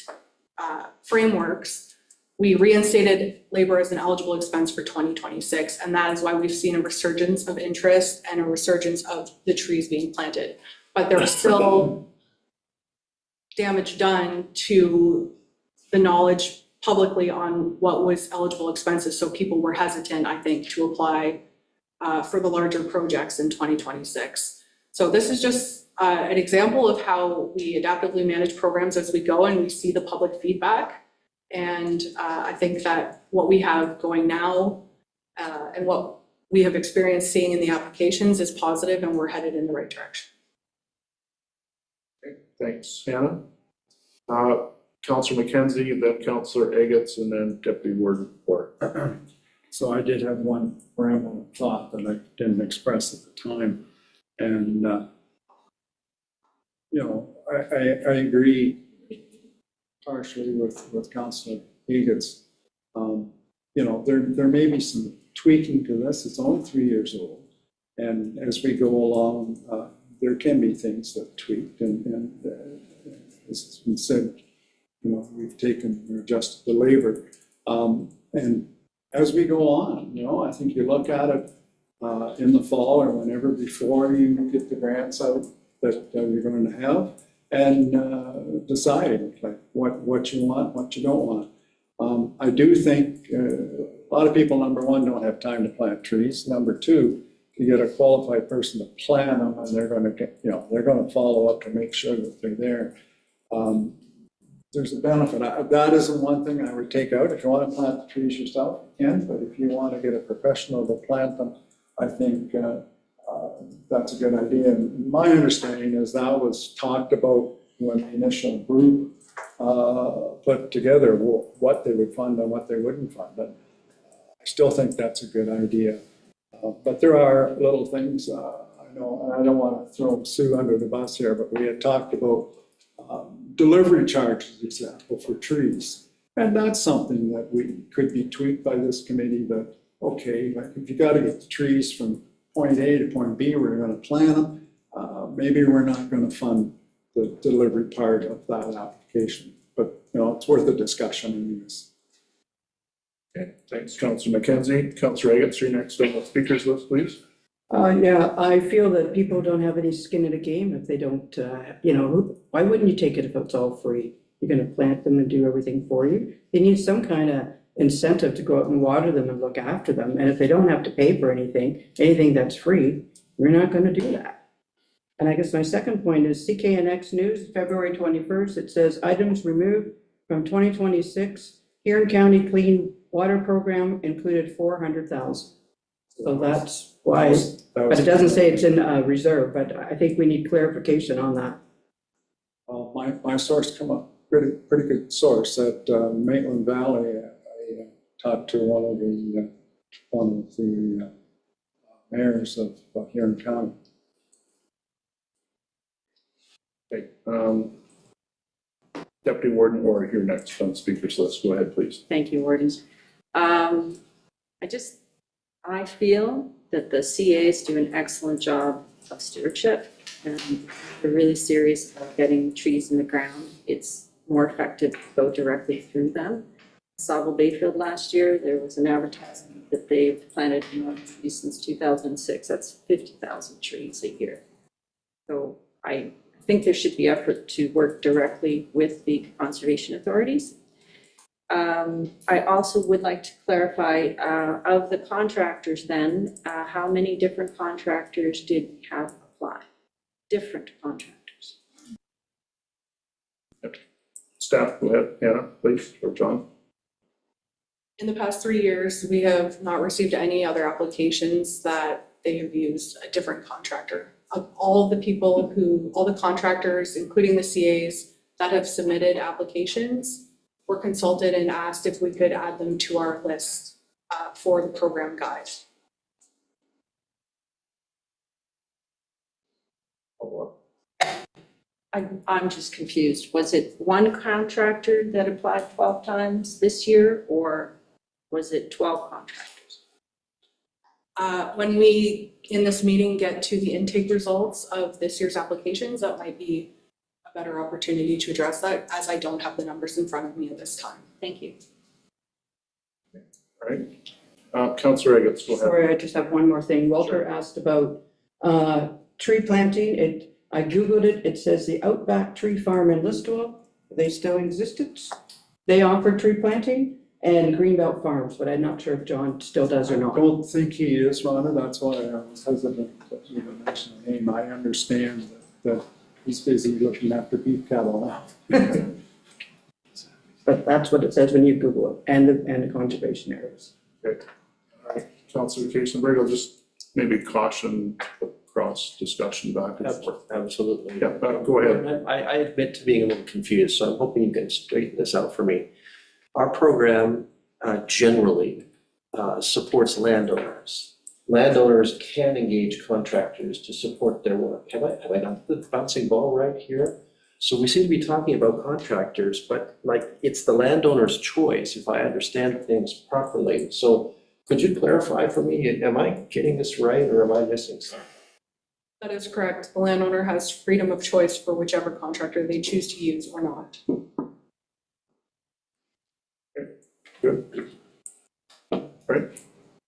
frameworks, we reinstated labor as an eligible expense for 2026, and that is why we've seen a resurgence of interest and a resurgence of the trees being planted. But there is still damage done to the knowledge publicly on what was eligible expenses, so people were hesitant, I think, to apply for the larger projects in 2026. So this is just an example of how we adaptively manage programs as we go and we see the public feedback. And I think that what we have going now and what we have experienced seeing in the applications is positive, and we're headed in the right direction. Okay, thanks, Hannah. Councillor McKenzie, then Councillor Eggetts, and then Deputy Warden Orr. So I did have one rambling thought that I didn't express at the time. And, you know, I agree partially with Councillor Eggetts. You know, there may be some tweaking to this. It's only 3 years old. And as we go along, there can be things that tweaked and as has been said, you know, we've taken or adjusted the labor. And as we go on, you know, I think you look at it in the fall or whenever before you get the grants out that you're going to have, and decide like what you want, what you don't want. I do think a lot of people, number one, don't have time to plant trees. Number two, you get a qualified person to plant them, and they're going to get, you know, they're going to follow up to make sure that they're there. There's a benefit. That isn't one thing I would take out. If you want to plant the trees yourself, you can, but if you want to get a professional to plant them, I think that's a good idea. And my understanding is that was talked about when the initial group put together what they would fund and what they wouldn't fund. And I still think that's a good idea. But there are little things, I know, and I don't want to throw Sue under the bus here, but we had talked about delivery charges, example, for trees. And that's something that we could be tweaked by this committee that, okay, like if you got to get the trees from point A to point B, we're going to plant them. Maybe we're not going to fund the delivery part of that application, but you know, it's worth a discussion anyways. Okay, thanks, Councillor McKenzie. Councillor Eggetts, you're next on the speakers list, please. Yeah, I feel that people don't have any skin in the game if they don't, you know, why wouldn't you take it if it's all free? You're gonna plant them and do everything for you. They need some kind of incentive to go out and water them and look after them. And if they don't have to pay for anything that's free, we're not gonna do that. And I guess my second point is CKNX News, February 21st, it says items removed from 2026 Huron County Clean Water Program included 400,000. So that's why, but it doesn't say it's in reserve, but I think we need clarification on that. My source come up, pretty good source at Maitland Valley. I talked to one of the mayors of Huron County. Okay, Deputy Warden Orr, you're next on the speakers list. Go ahead, please. Thank you, Warden. I feel that the CAs do an excellent job of stewardship, and they're really serious about getting trees in the ground. It's more effective to go directly through them. Sauble Bayfield last year, there was an advertisement that they've planted more trees since 2006. That's 50,000 trees a year. So I think there should be effort to work directly with the conservation authorities. I also would like to clarify, of the contractors then, how many different contractors did we have apply? Different contractors. Staff, go ahead, Hannah, please, or John. In the past 3 years, we have not received any other applications that they have used a different contractor. Of all the contractors, including the CAs that have submitted applications, were consulted and asked if we could add them to our list for the program guide. I'm just confused. Was it one contractor that applied 12 times this year, or was it 12 contractors? When we, in this meeting, get to the intake results of this year's applications, that might be a better opportunity to address that, as I don't have the numbers in front of me at this time. Thank you. All right. Councillor Eggets, go ahead. Sorry, I just have one more thing. Walter asked about tree planting. I Googled it. It says the Outback Tree Farm in Listowel, they still in existence. They offer tree planting, and Greenbelt Farms, but I'm not sure if John still does or I not. don't think he is, Rhonda, that's why I was hesitant to even mention the name. I understand that he's busy looking after beef cattle now. But that's what it says when you Google it, and the conservation areas. Okay. All right. Councillor Casenberg, I'll just maybe caution the cross discussion back and forth. Absolutely. Yeah, go ahead. I admit to being a little confused, so I'm hoping you can straighten this out for me. Our program generally supports landowners. Landowners can engage contractors to support their work. Have I got the bouncing ball right here? So we seem to be talking about contractors, but like it's the landowner's choice, if I understand things properly. So could you clarify for me, am I getting this right or am I missing something? That is correct. The landowner has freedom of choice for whichever contractor they choose to use or not. Good. All right.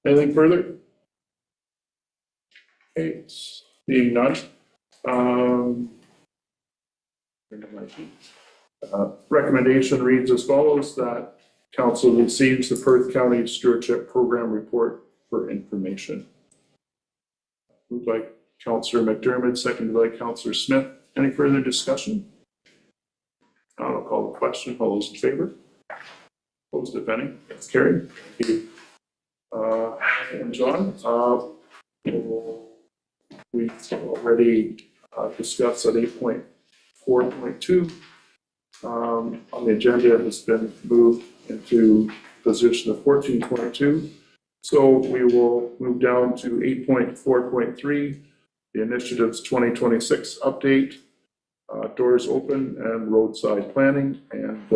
Anything further? Okay, seeing none. Recommendation reads as follows, that council receives the Perth County Stewardship Program report for information. Moved by Councillor McDermott, seconded by Councillor Smith. Any further discussion? I'll call the question. All those in favor? Opposed, if any? It's carried. Thank you. And John, we've already discussed that 8.4.2 on the agenda has been moved into position of 14.2. So we will move down to 8.4.3, the initiatives 2026 update, doors open and roadside planning, and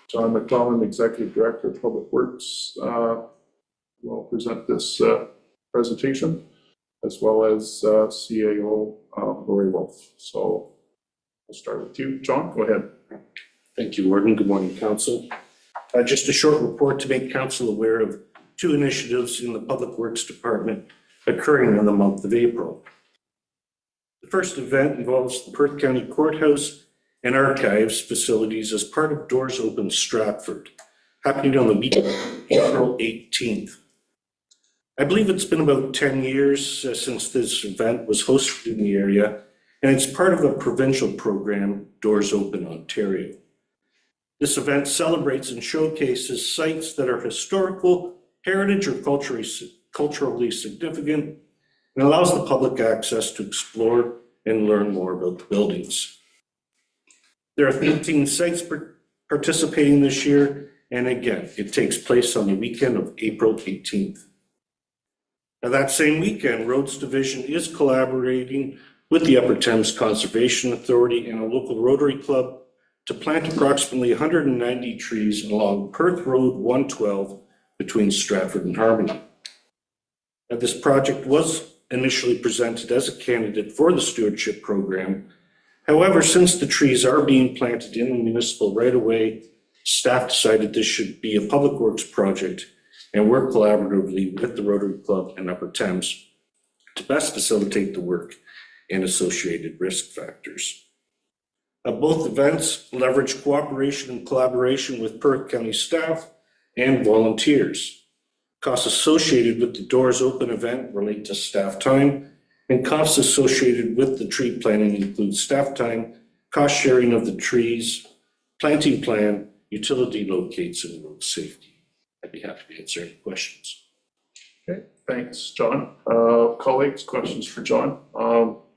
John McClellan, Executive Director of Public Works, will present this presentation, as well as CAO Lori Wolf. So we'll start with you. John, go ahead. Thank you, Warden. Good morning, Council. Just a short report to make Council aware of two initiatives in the Public Works Department occurring in the month of April. The first event involves the Perth County Courthouse and Archives facilities as part of Doors Open Stratford, happening on the week of April 18th. I believe it's been about 10 years since this event was hosted in the area, and it's part of a provincial program, Doors Open Ontario. This event celebrates and showcases sites that are historical, heritage, or culturally significant, and allows the public access to explore and learn more about the buildings. There are 15 sites participating this year, and again, it takes place on the weekend of April 18th. Now, that same weekend, Roads Division is collaborating with the Upper Thames Conservation Authority and a local Rotary Club to plant approximately 190 trees along Perth Road 112 between Stratford and Harmony. Now, this project was initially presented as a candidate for the stewardship program. However, since the trees are being planted in the municipal right-of-way, staff decided this should be a public works project and work collaboratively with the Rotary Club and Upper Thames to best facilitate the work and associated risk factors. Both events leverage cooperation and collaboration with Perth County staff and volunteers. Costs associated with the Doors Open event relate to staff time, and costs associated with the tree planting include staff time, cost sharing of the trees, planting plan, utility locates, and road safety. I'd be happy to answer any questions. Okay, thanks, John. Colleagues, questions for John?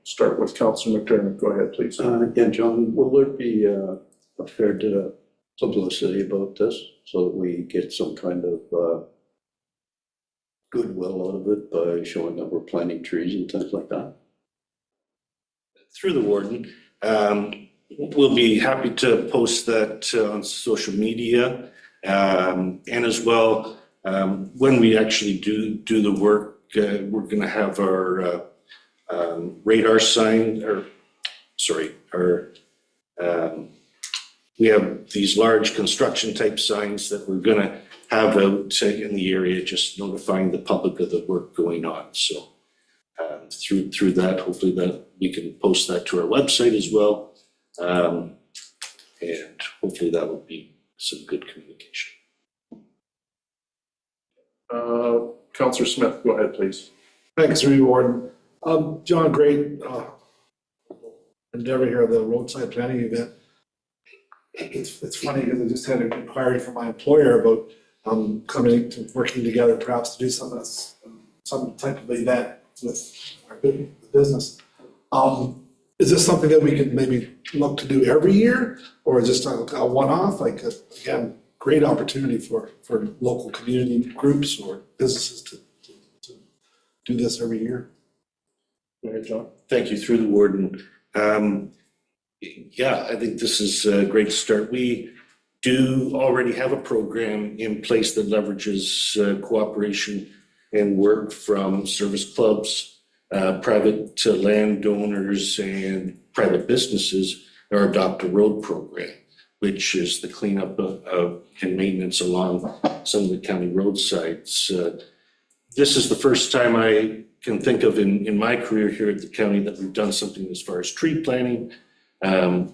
Start with Councillor McDermott. Go ahead, please. Yeah, John, will there be a fair bit of publicity about this so that we get some kind of goodwill out of it by showing that we're planting trees and things like that? Through the warden, we'll be happy to post that on social media, and as well, when we actually do the work we're gonna have our radar sign, we have these large construction type signs that we're gonna have out in the area, just notifying the public of the work going on. So through that, hopefully that we can post that to our website as well. And hopefully that will be some good communication. Councillor Smith, go ahead, please. Thanks, Warden. John, great endeavor here of the roadside planning event. It's funny because I just had an inquiry from my employer about coming to working together perhaps to do some type of event with our business. Is this something that we could maybe look to do every year, or is this a one-off? Like, again, great opportunity for local community groups or businesses to do this every year. Go ahead, John. Thank you, through the warden. Yeah, I think this is a great start. We do already have a program in place that leverages cooperation and work from service clubs, private landowners, and private businesses. Our Adopt a Road program, which is the cleanup and maintenance along some of the county roadsides. This is the first time I can think of in my career here at the county that we've done something as far as tree planting. This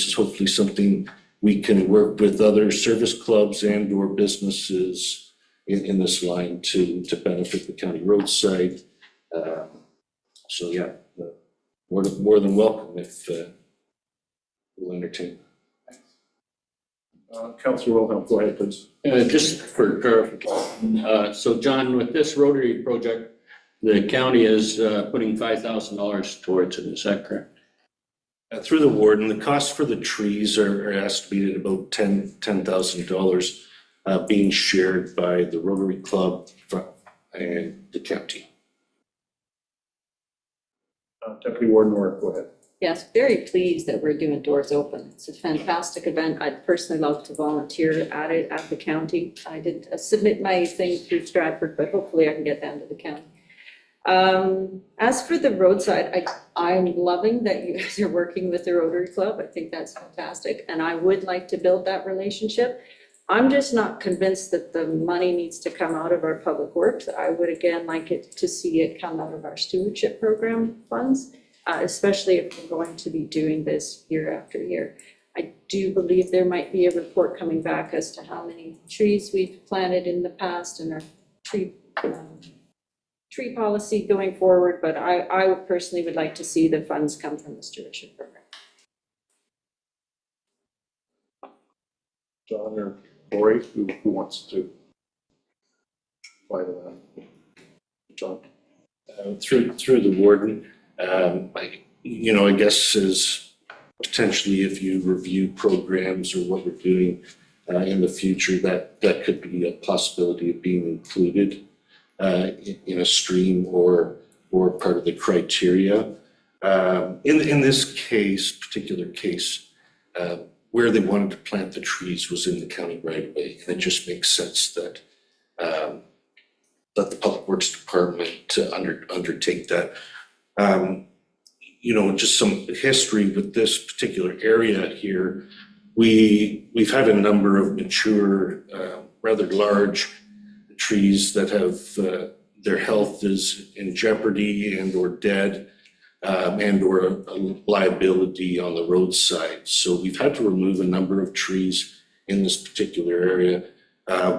is hopefully something we can work with other service clubs and or businesses in this line to benefit the county roadside. So yeah, more than welcome if we'll entertain. Councillor Wilhelm, go ahead, please. Just for clarification, so John, with this Rotary project, the county is putting $5,000 towards it, is that correct? Through the warden, the costs for the trees are estimated at about $10,000 being shared by the Rotary Club and the county. Deputy Warden Orr, go ahead. Yes, very pleased that we're doing Doors Open. It's a fantastic event. I'd personally love to volunteer at it at the county. I did submit my thing through Stratford, but hopefully I can get down to the county. As for the roadside, I'm loving that you guys are working with the Rotary Club. I think that's fantastic, and I would like to build that relationship. I'm just not convinced that the money needs to come out of our public works. I would again like it to see it come out of our stewardship program funds, especially if we're going to be doing this year after year. I do believe there might be a report coming back as to how many trees we've planted in the past and our tree policy going forward, but I personally would like to see the funds come from the stewardship program. John or Lori, who wants to reply to that? John. Through the warden, I guess is potentially if you review programs or what we're doing in the future, that could be a possibility of being included in a stream or part of the criteria. In this particular case, where they wanted to plant the trees was in the county right away, and it just makes sense that the Public Works Department to undertake that. Just some history with this particular area here. We've had a number of mature, rather large trees that have their health is in jeopardy and or dead, and or a liability on the roadside. So we've had to remove a number of trees in this particular area.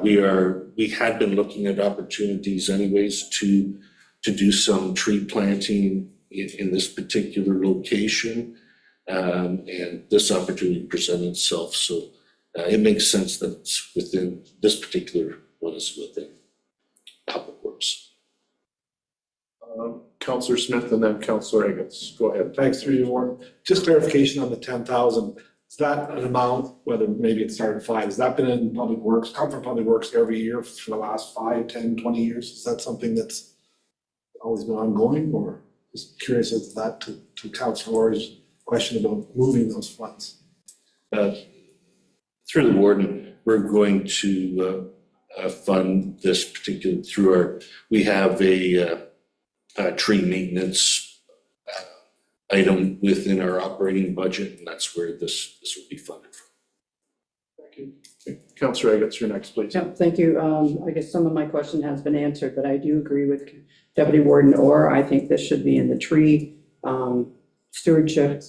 We had been looking at opportunities anyways to do some tree planting in this particular location, and this opportunity presented itself. So it makes sense that it's within this particular one is within Public Works. Councillor Smith and then Councillor Higgins. Go ahead. Thanks, through you, Warren. Just clarification on the 10,000. Is that an amount, whether maybe it started at 5, has that been in Public Works, come from Public Works every year for the last 5, 10, 20 years? Is that something that's always been ongoing, or just curious as to that to Councillor Orr's question about moving those funds? Through the warden, we're going to fund this particular through our, we have a tree maintenance item within our operating budget, and that's where this will be funded from. Thank you. Okay. Councillor Agates, you're next, please. Yeah, thank you. I guess some of my question has been answered, but I do agree with Deputy Warden Orr. I think this should be in the tree stewardship.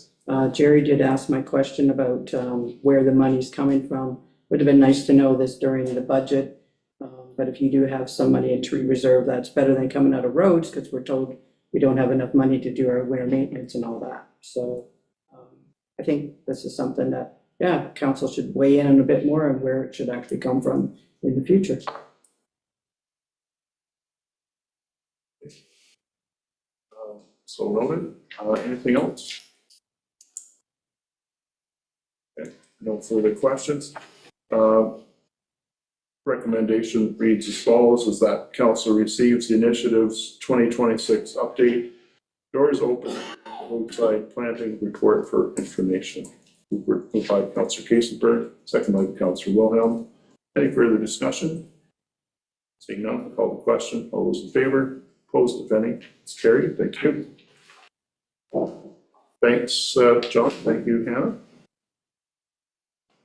Jerry did ask my question about where the money's coming from. Would have been nice to know this during the budget. But if you do have some money in tree reserve, that's better than coming out of roads, because we're told we don't have enough money to do our winter maintenance and all that. So I think this is something that, yeah, council should weigh in on a bit more and where it should actually come from in the future. So noted. Anything else? Okay, no further questions. Recommendation reads as follows, is that council receives the initiative's 2026 update, doors open, roadside planting report for information. Moved by Councillor Kasenberg, second by Councillor Wilhelm. Any further discussion? Seeing none, I'll call the question. All those in favor? Opposed, if any? It's carried. Thank you. Thanks, John. Thank you, Hannah.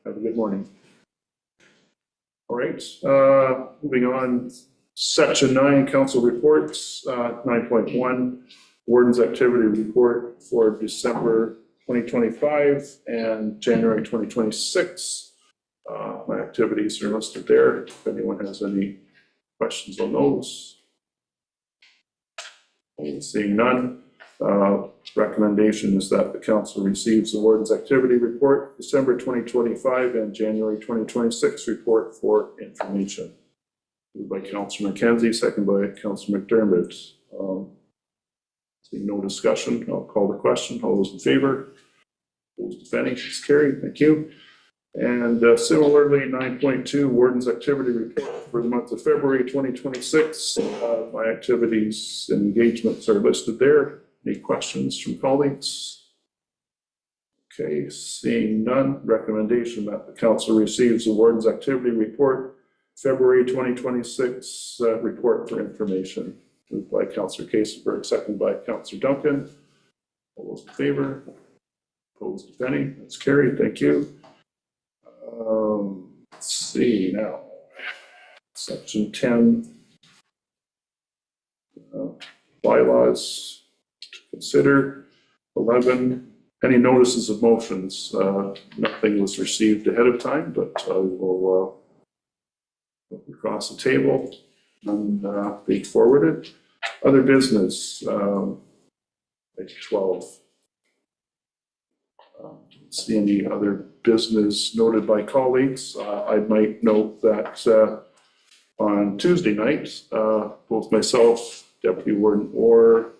Have a good morning. All right, moving on. Section 9, council reports, 9.1, Warden's activity report for December 2025 and January 2026. My activities are listed there. If anyone has any questions on those. Seeing none, recommendation is that the council receives the Warden's activity report, December 2025 and January 2026 report for information. Moved by Councillor McKenzie, second by Councillor McDermott. Seeing no discussion, I'll call the question. All those in favor? Opposed, if any? It's carried. Thank you. And similarly, 9.2, Warden's activity report for the month of February 2026. My activities and engagements are listed there. Any questions from colleagues? Okay, seeing none, recommendation that the council receives the Warden's activity report, February 2026 report for information. Moved by Councillor Kasenberg, second by Councillor Duncan. All those in favor? Opposed, if any? That's carried. Thank you. Let's see now. Section 10, bylaws to consider. 11, any notices of motions. Nothing was received ahead of time, but we'll look across the table and be forwarded. Other business, page 12. See any other business noted by colleagues. I might note that on Tuesday night, both myself, Deputy Warden Orr,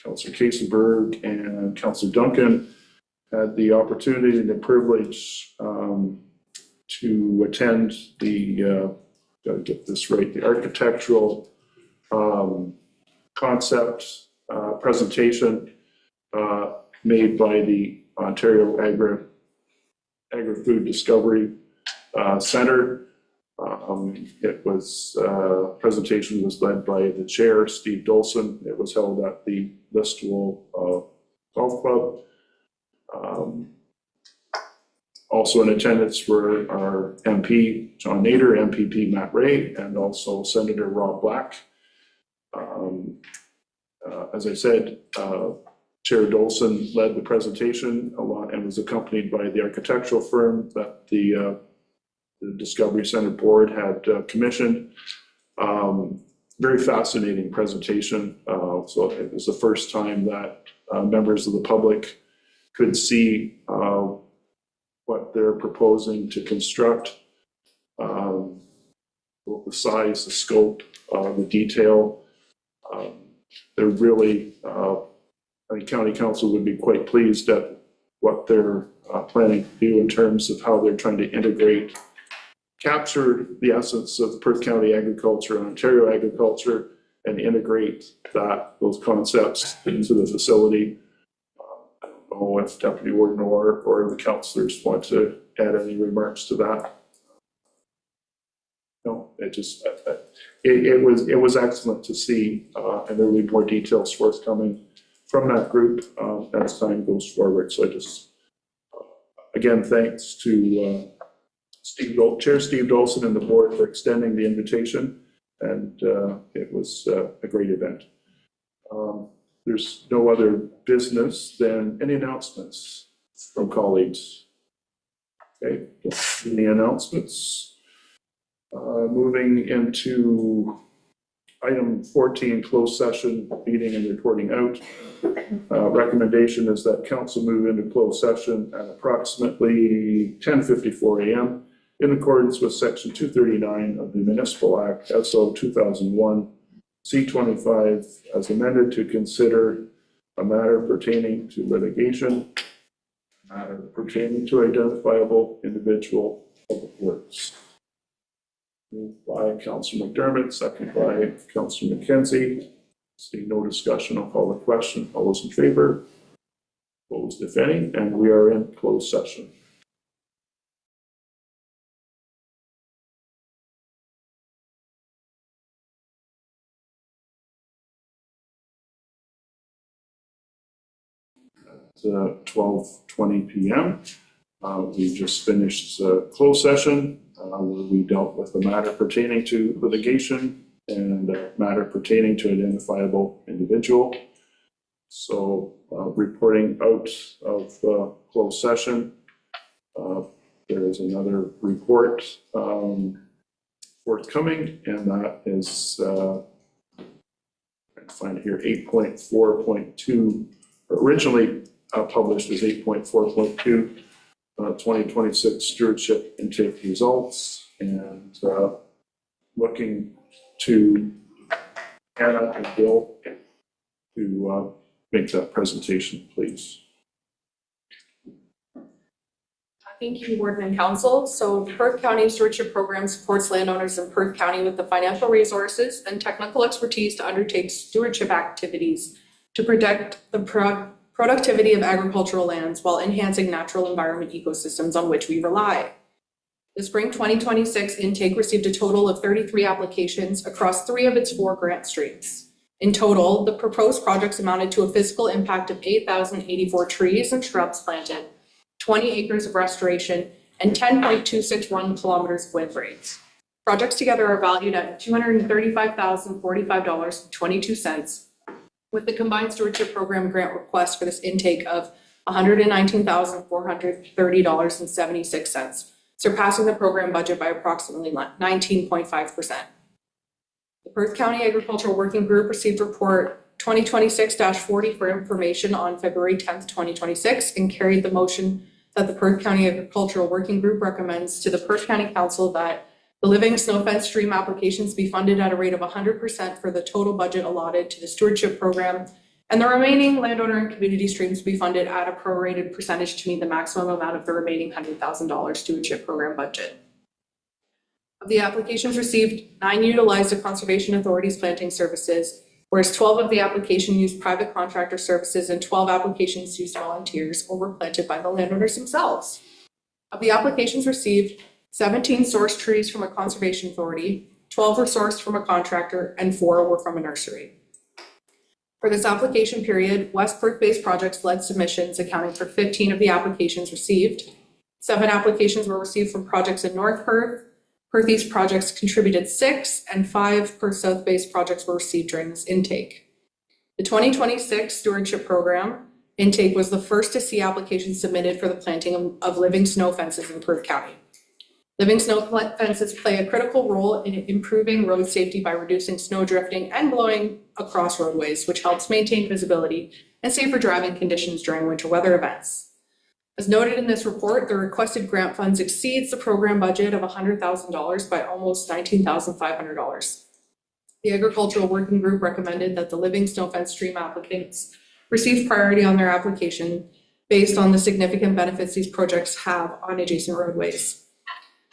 Councillor Kasenberg, and Councillor Duncan had the opportunity and the privilege to attend the, gotta get this right, the architectural concept presentation made by the Ontario Agri-Food Discovery Center. It was, presentation was led by the chair, Steve Dolson. It was held at the Listowel Golf Club. Also in attendance were our MP, John Nader, MPP Matt Ray, and also Senator Rob Black. As I said, Chair Dolson led the presentation a lot and was accompanied by the architectural firm that the Discovery Center board had commissioned. Very fascinating presentation. So it was the first time that members of the public could see what they're proposing to construct, both the size, the scope, the detail. They're really, I think County Council would be quite pleased at what they're planning to do in terms of how they're trying to integrate, capture the essence of Perth County agriculture and Ontario agriculture and integrate those concepts into the facility. I don't know if Deputy Warden or the councillors want to add any remarks to that. No, it was excellent to see, and there will be more details forthcoming from that group as time goes forward. So I just, again, thanks to Chair Steve Dolson and the board for extending the invitation, and it was a great event. There's no other business. Then any announcements from colleagues? Okay, any announcements? Moving into item 14, closed session, meeting and reporting out. Recommendation is that council move into closed session at approximately 10:54 a.m. in accordance with section 239 of the Municipal Act, SO 2001, C25, as amended, to consider a matter pertaining to litigation, a matter pertaining to identifiable individual public works. Moved by Councillor McDermott, second by Councillor McKenzie. Seeing no discussion, I'll call the question. All those in favor? Opposed, if any, and we are in closed session. At 12:20 p.m. We just finished closed session where we dealt with the matter pertaining to litigation and a matter pertaining to identifiable individual. So reporting out of closed session, there is another report forthcoming, and that is, I can find it here, 8.4.2, originally published as 8.4.2, 2026 stewardship intake results, and looking to Anna and Bill to make that presentation, please. Thank you, Warden and Council. So the Perth County Stewardship Program supports landowners in Perth County with the financial resources and technical expertise to undertake stewardship activities to protect the productivity of agricultural lands while enhancing natural environment ecosystems on which we rely. The spring 2026 intake received a total of 33 applications across 3 of its 4 grant streams. In total, the proposed projects amounted to a physical impact of 8,084 trees and shrubs planted, 20 acres of restoration, and 10.261 kilometers of windbreaks. Projects together are valued at $235,045.22, with the combined stewardship program grant request for this intake of $119,430.76, surpassing the program budget by approximately 19.5%. The Perth County Agricultural Working Group received report 2026-40 for information on February 10th, 2026, and carried the motion that the Perth County Agricultural Working Group recommends to the Perth County Council that the living snow fence stream applications be funded at a rate of 100% for the total budget allotted to the stewardship program, and the remaining landowner and community streams be funded at a prorated percentage to meet the maximum amount of the remaining $100,000 stewardship program budget. Of the applications received, 9 utilized a Conservation Authority's planting services, whereas 12 of the applications used private contractor services and 12 applications used volunteers or were planted by the landowners themselves. Of the applications received, 17 sourced trees from a conservation authority, 12 were sourced from a contractor, and 4 were from a nursery. For this application period, West Perth-based projects led submissions, accounting for 15 of the applications received. 7 applications were received from projects in North Perth. Perth East projects contributed 6, and 5 Perth South-based projects were received during this intake. The 2026 stewardship program intake was the first to see applications submitted for the planting of living snow fences in Perth County. Living snow fences play a critical role in improving road safety by reducing snow drifting and blowing across roadways, which helps maintain visibility and safer driving conditions during winter weather events. As noted in this report, the requested grant funds exceeds the program budget of $100,000 by almost $19,500. The Agricultural Working Group recommended that the living snow fence stream applicants receive priority on their application based on the significant benefits these projects have on adjacent roadways.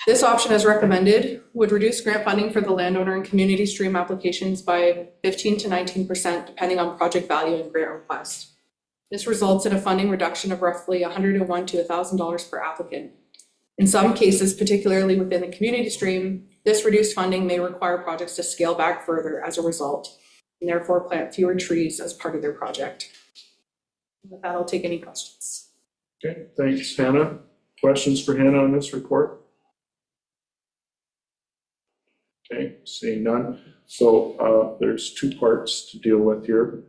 This option, as recommended, would reduce grant funding for the landowner and community stream applications by 15 to 19%, depending on project value and grant request. This results in a funding reduction of roughly $101 to $1,000 per applicant. In some cases, particularly within the community stream, This reduced funding may require projects to scale back further as a result, and therefore plant fewer trees as part of their project. With that, I'll take any questions. Okay, thanks, Hannah. Questions for Hannah on this report? Okay, seeing none. So there's two parts to deal with here.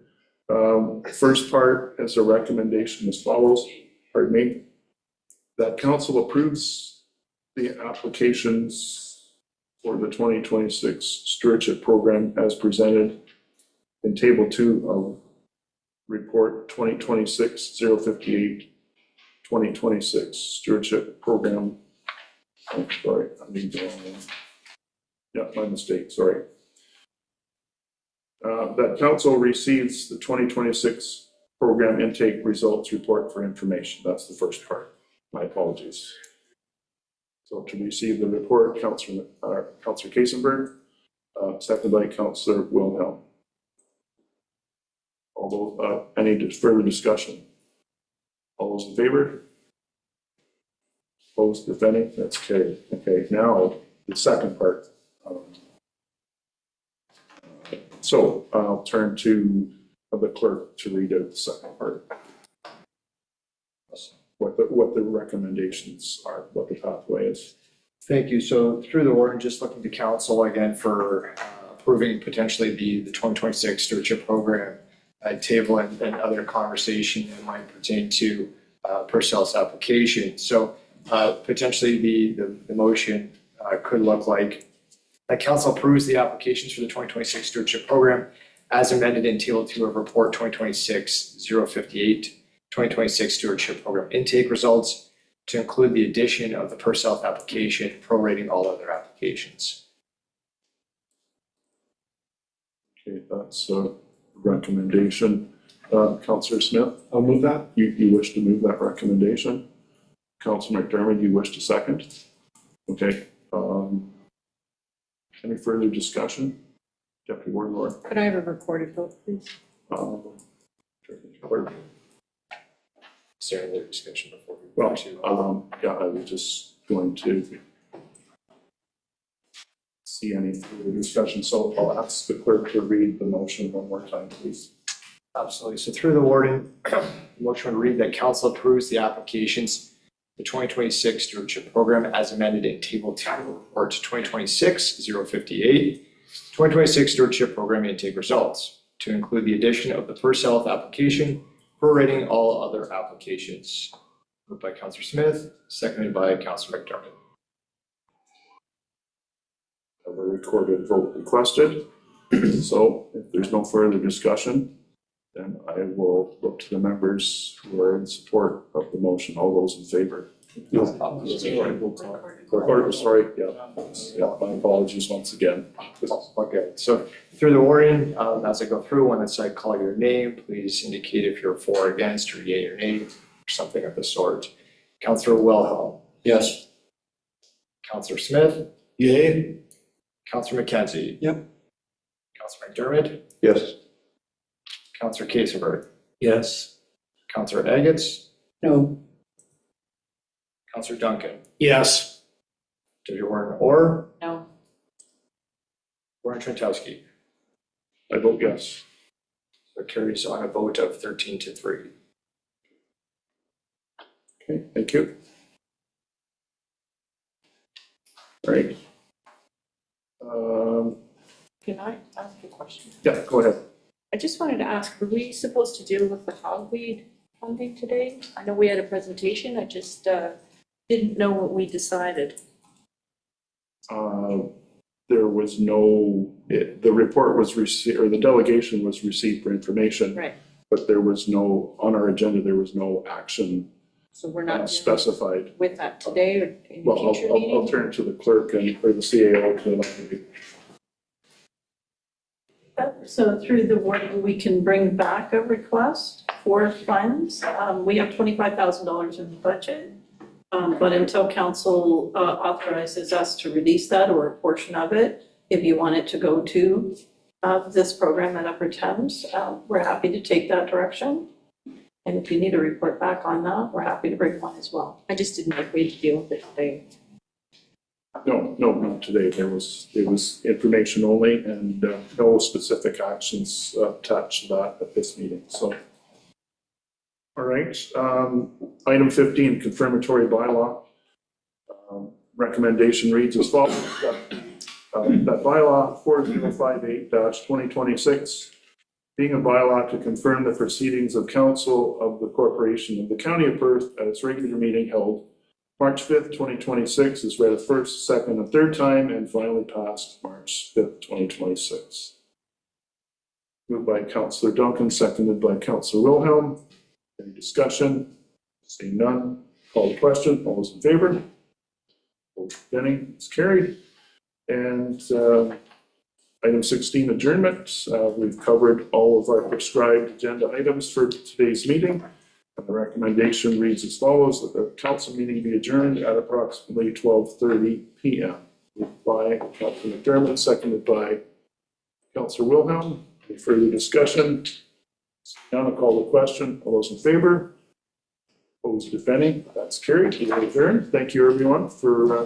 First part is a recommendation as follows, pardon me, that council approves the applications for the 2026 stewardship program as presented in table 2 of report 2026-058, 2026 stewardship program. Oh, sorry, I need to, yeah, my mistake, sorry. That council receives the 2026 program intake results report for information. That's the first part. My apologies. So to receive the report, Councillor Kaysenberg, seconded by Councillor Wilhelm. Although, any further discussion? All those in favor? Opposed, if any? That's carried. Okay, now the second part. So I'll turn to the clerk to read out the second part. What the recommendations are, what the pathway is. Thank you. So through the warden, just looking to council again for approving potentially the 2026 stewardship program table and other conversation that might pertain to Purcell's application. So potentially the motion could look like that council approves the applications for the 2026 stewardship program as amended in table 2 of report 2026-058, 2026 stewardship program intake results to include the addition of the Purcell application, prorating all other applications. Okay, that's a recommendation. Councillor Smith? I'll move that. You wish to move that recommendation? Councillor McDermott, you wish to second? Okay. Any further discussion? Deputy Warden Laura? Could I have a recorded vote, please? Is there any other discussion before we Well, go to? yeah, I was just going to see any further discussion, so I'll ask the clerk to read the motion one more time, please. Absolutely. So through the warden, motion would read that council approves the applications, the 2026 stewardship program as amended in table 2 report 2026-058, 2026 stewardship program intake results to include the addition of the Purcell application, prorating all other applications. Moved by Councillor Smith, seconded by Councillor McDermott. Have a recorded vote requested. So if there's no further discussion, then I will look to the members who are in support of the motion. All those in favor? Sorry, yeah, my apologies once again. Okay, so through the warden, as I go through, when I call your name, please indicate if you're for, against, or yea or nay, or something of the sort. Councillor Wilhelm. Yes. Councillor Smith. Yay. Councillor McKenzie. Yep. Councillor McDermott. Yes. Councillor Kaysenberg. Yes. Councillor Agates. No. Councillor Duncan. Yes. Deputy Warden Orr. No. Warden Trentowski. I vote yes. So it carries on a vote of 13-3. Okay, thank you. All right. Can I ask a question? Yeah, go ahead. I just wanted to ask, were we supposed to deal with the hogweed funding today? I know we had a presentation, I just didn't know what we decided. There was no, the report was received, or the delegation was received for information. Right. But there was no, on our agenda, there was no action So we're not dealing specified. with that today or in Well, future I'll meetings? turn to the clerk and, or the CAO to So through the warden, we can bring back a request for funds. We have $25,000 in the budget. But until council authorizes us to release that or a portion of it, if you want it to go to this program at Upper Thames, we're happy to take that direction. And if you need a report back on that, we're happy to bring one as well. I just didn't know if we had to deal with it today. No, not today. It was information only and no specific actions attached to that at this meeting, so. All right, item 15, confirmatory bylaw. Recommendation reads as follows. That bylaw 4058-2026, being a bylaw to confirm the proceedings of council of the corporation of the county of Perth at its regular meeting held March 5th, 2026, is read a first, second, and third time and finally passed March 5th, 2026. Moved by Councillor Duncan, seconded by Councillor Wilhelm. Any discussion? Seeing none, call the question. All those in favor? Benny, it's carried. And item 16, adjournment. We've covered all of our prescribed agenda items for today's meeting. And the recommendation reads as follows, that the council meeting be adjourned at approximately 12:30 p.m. Moved by Councillor McDermott, seconded by Councillor Wilhelm. Any further discussion? Now I'll call the question. All those in favor? Opposed, if any? That's carried. We are adjourned. Thank you, everyone, for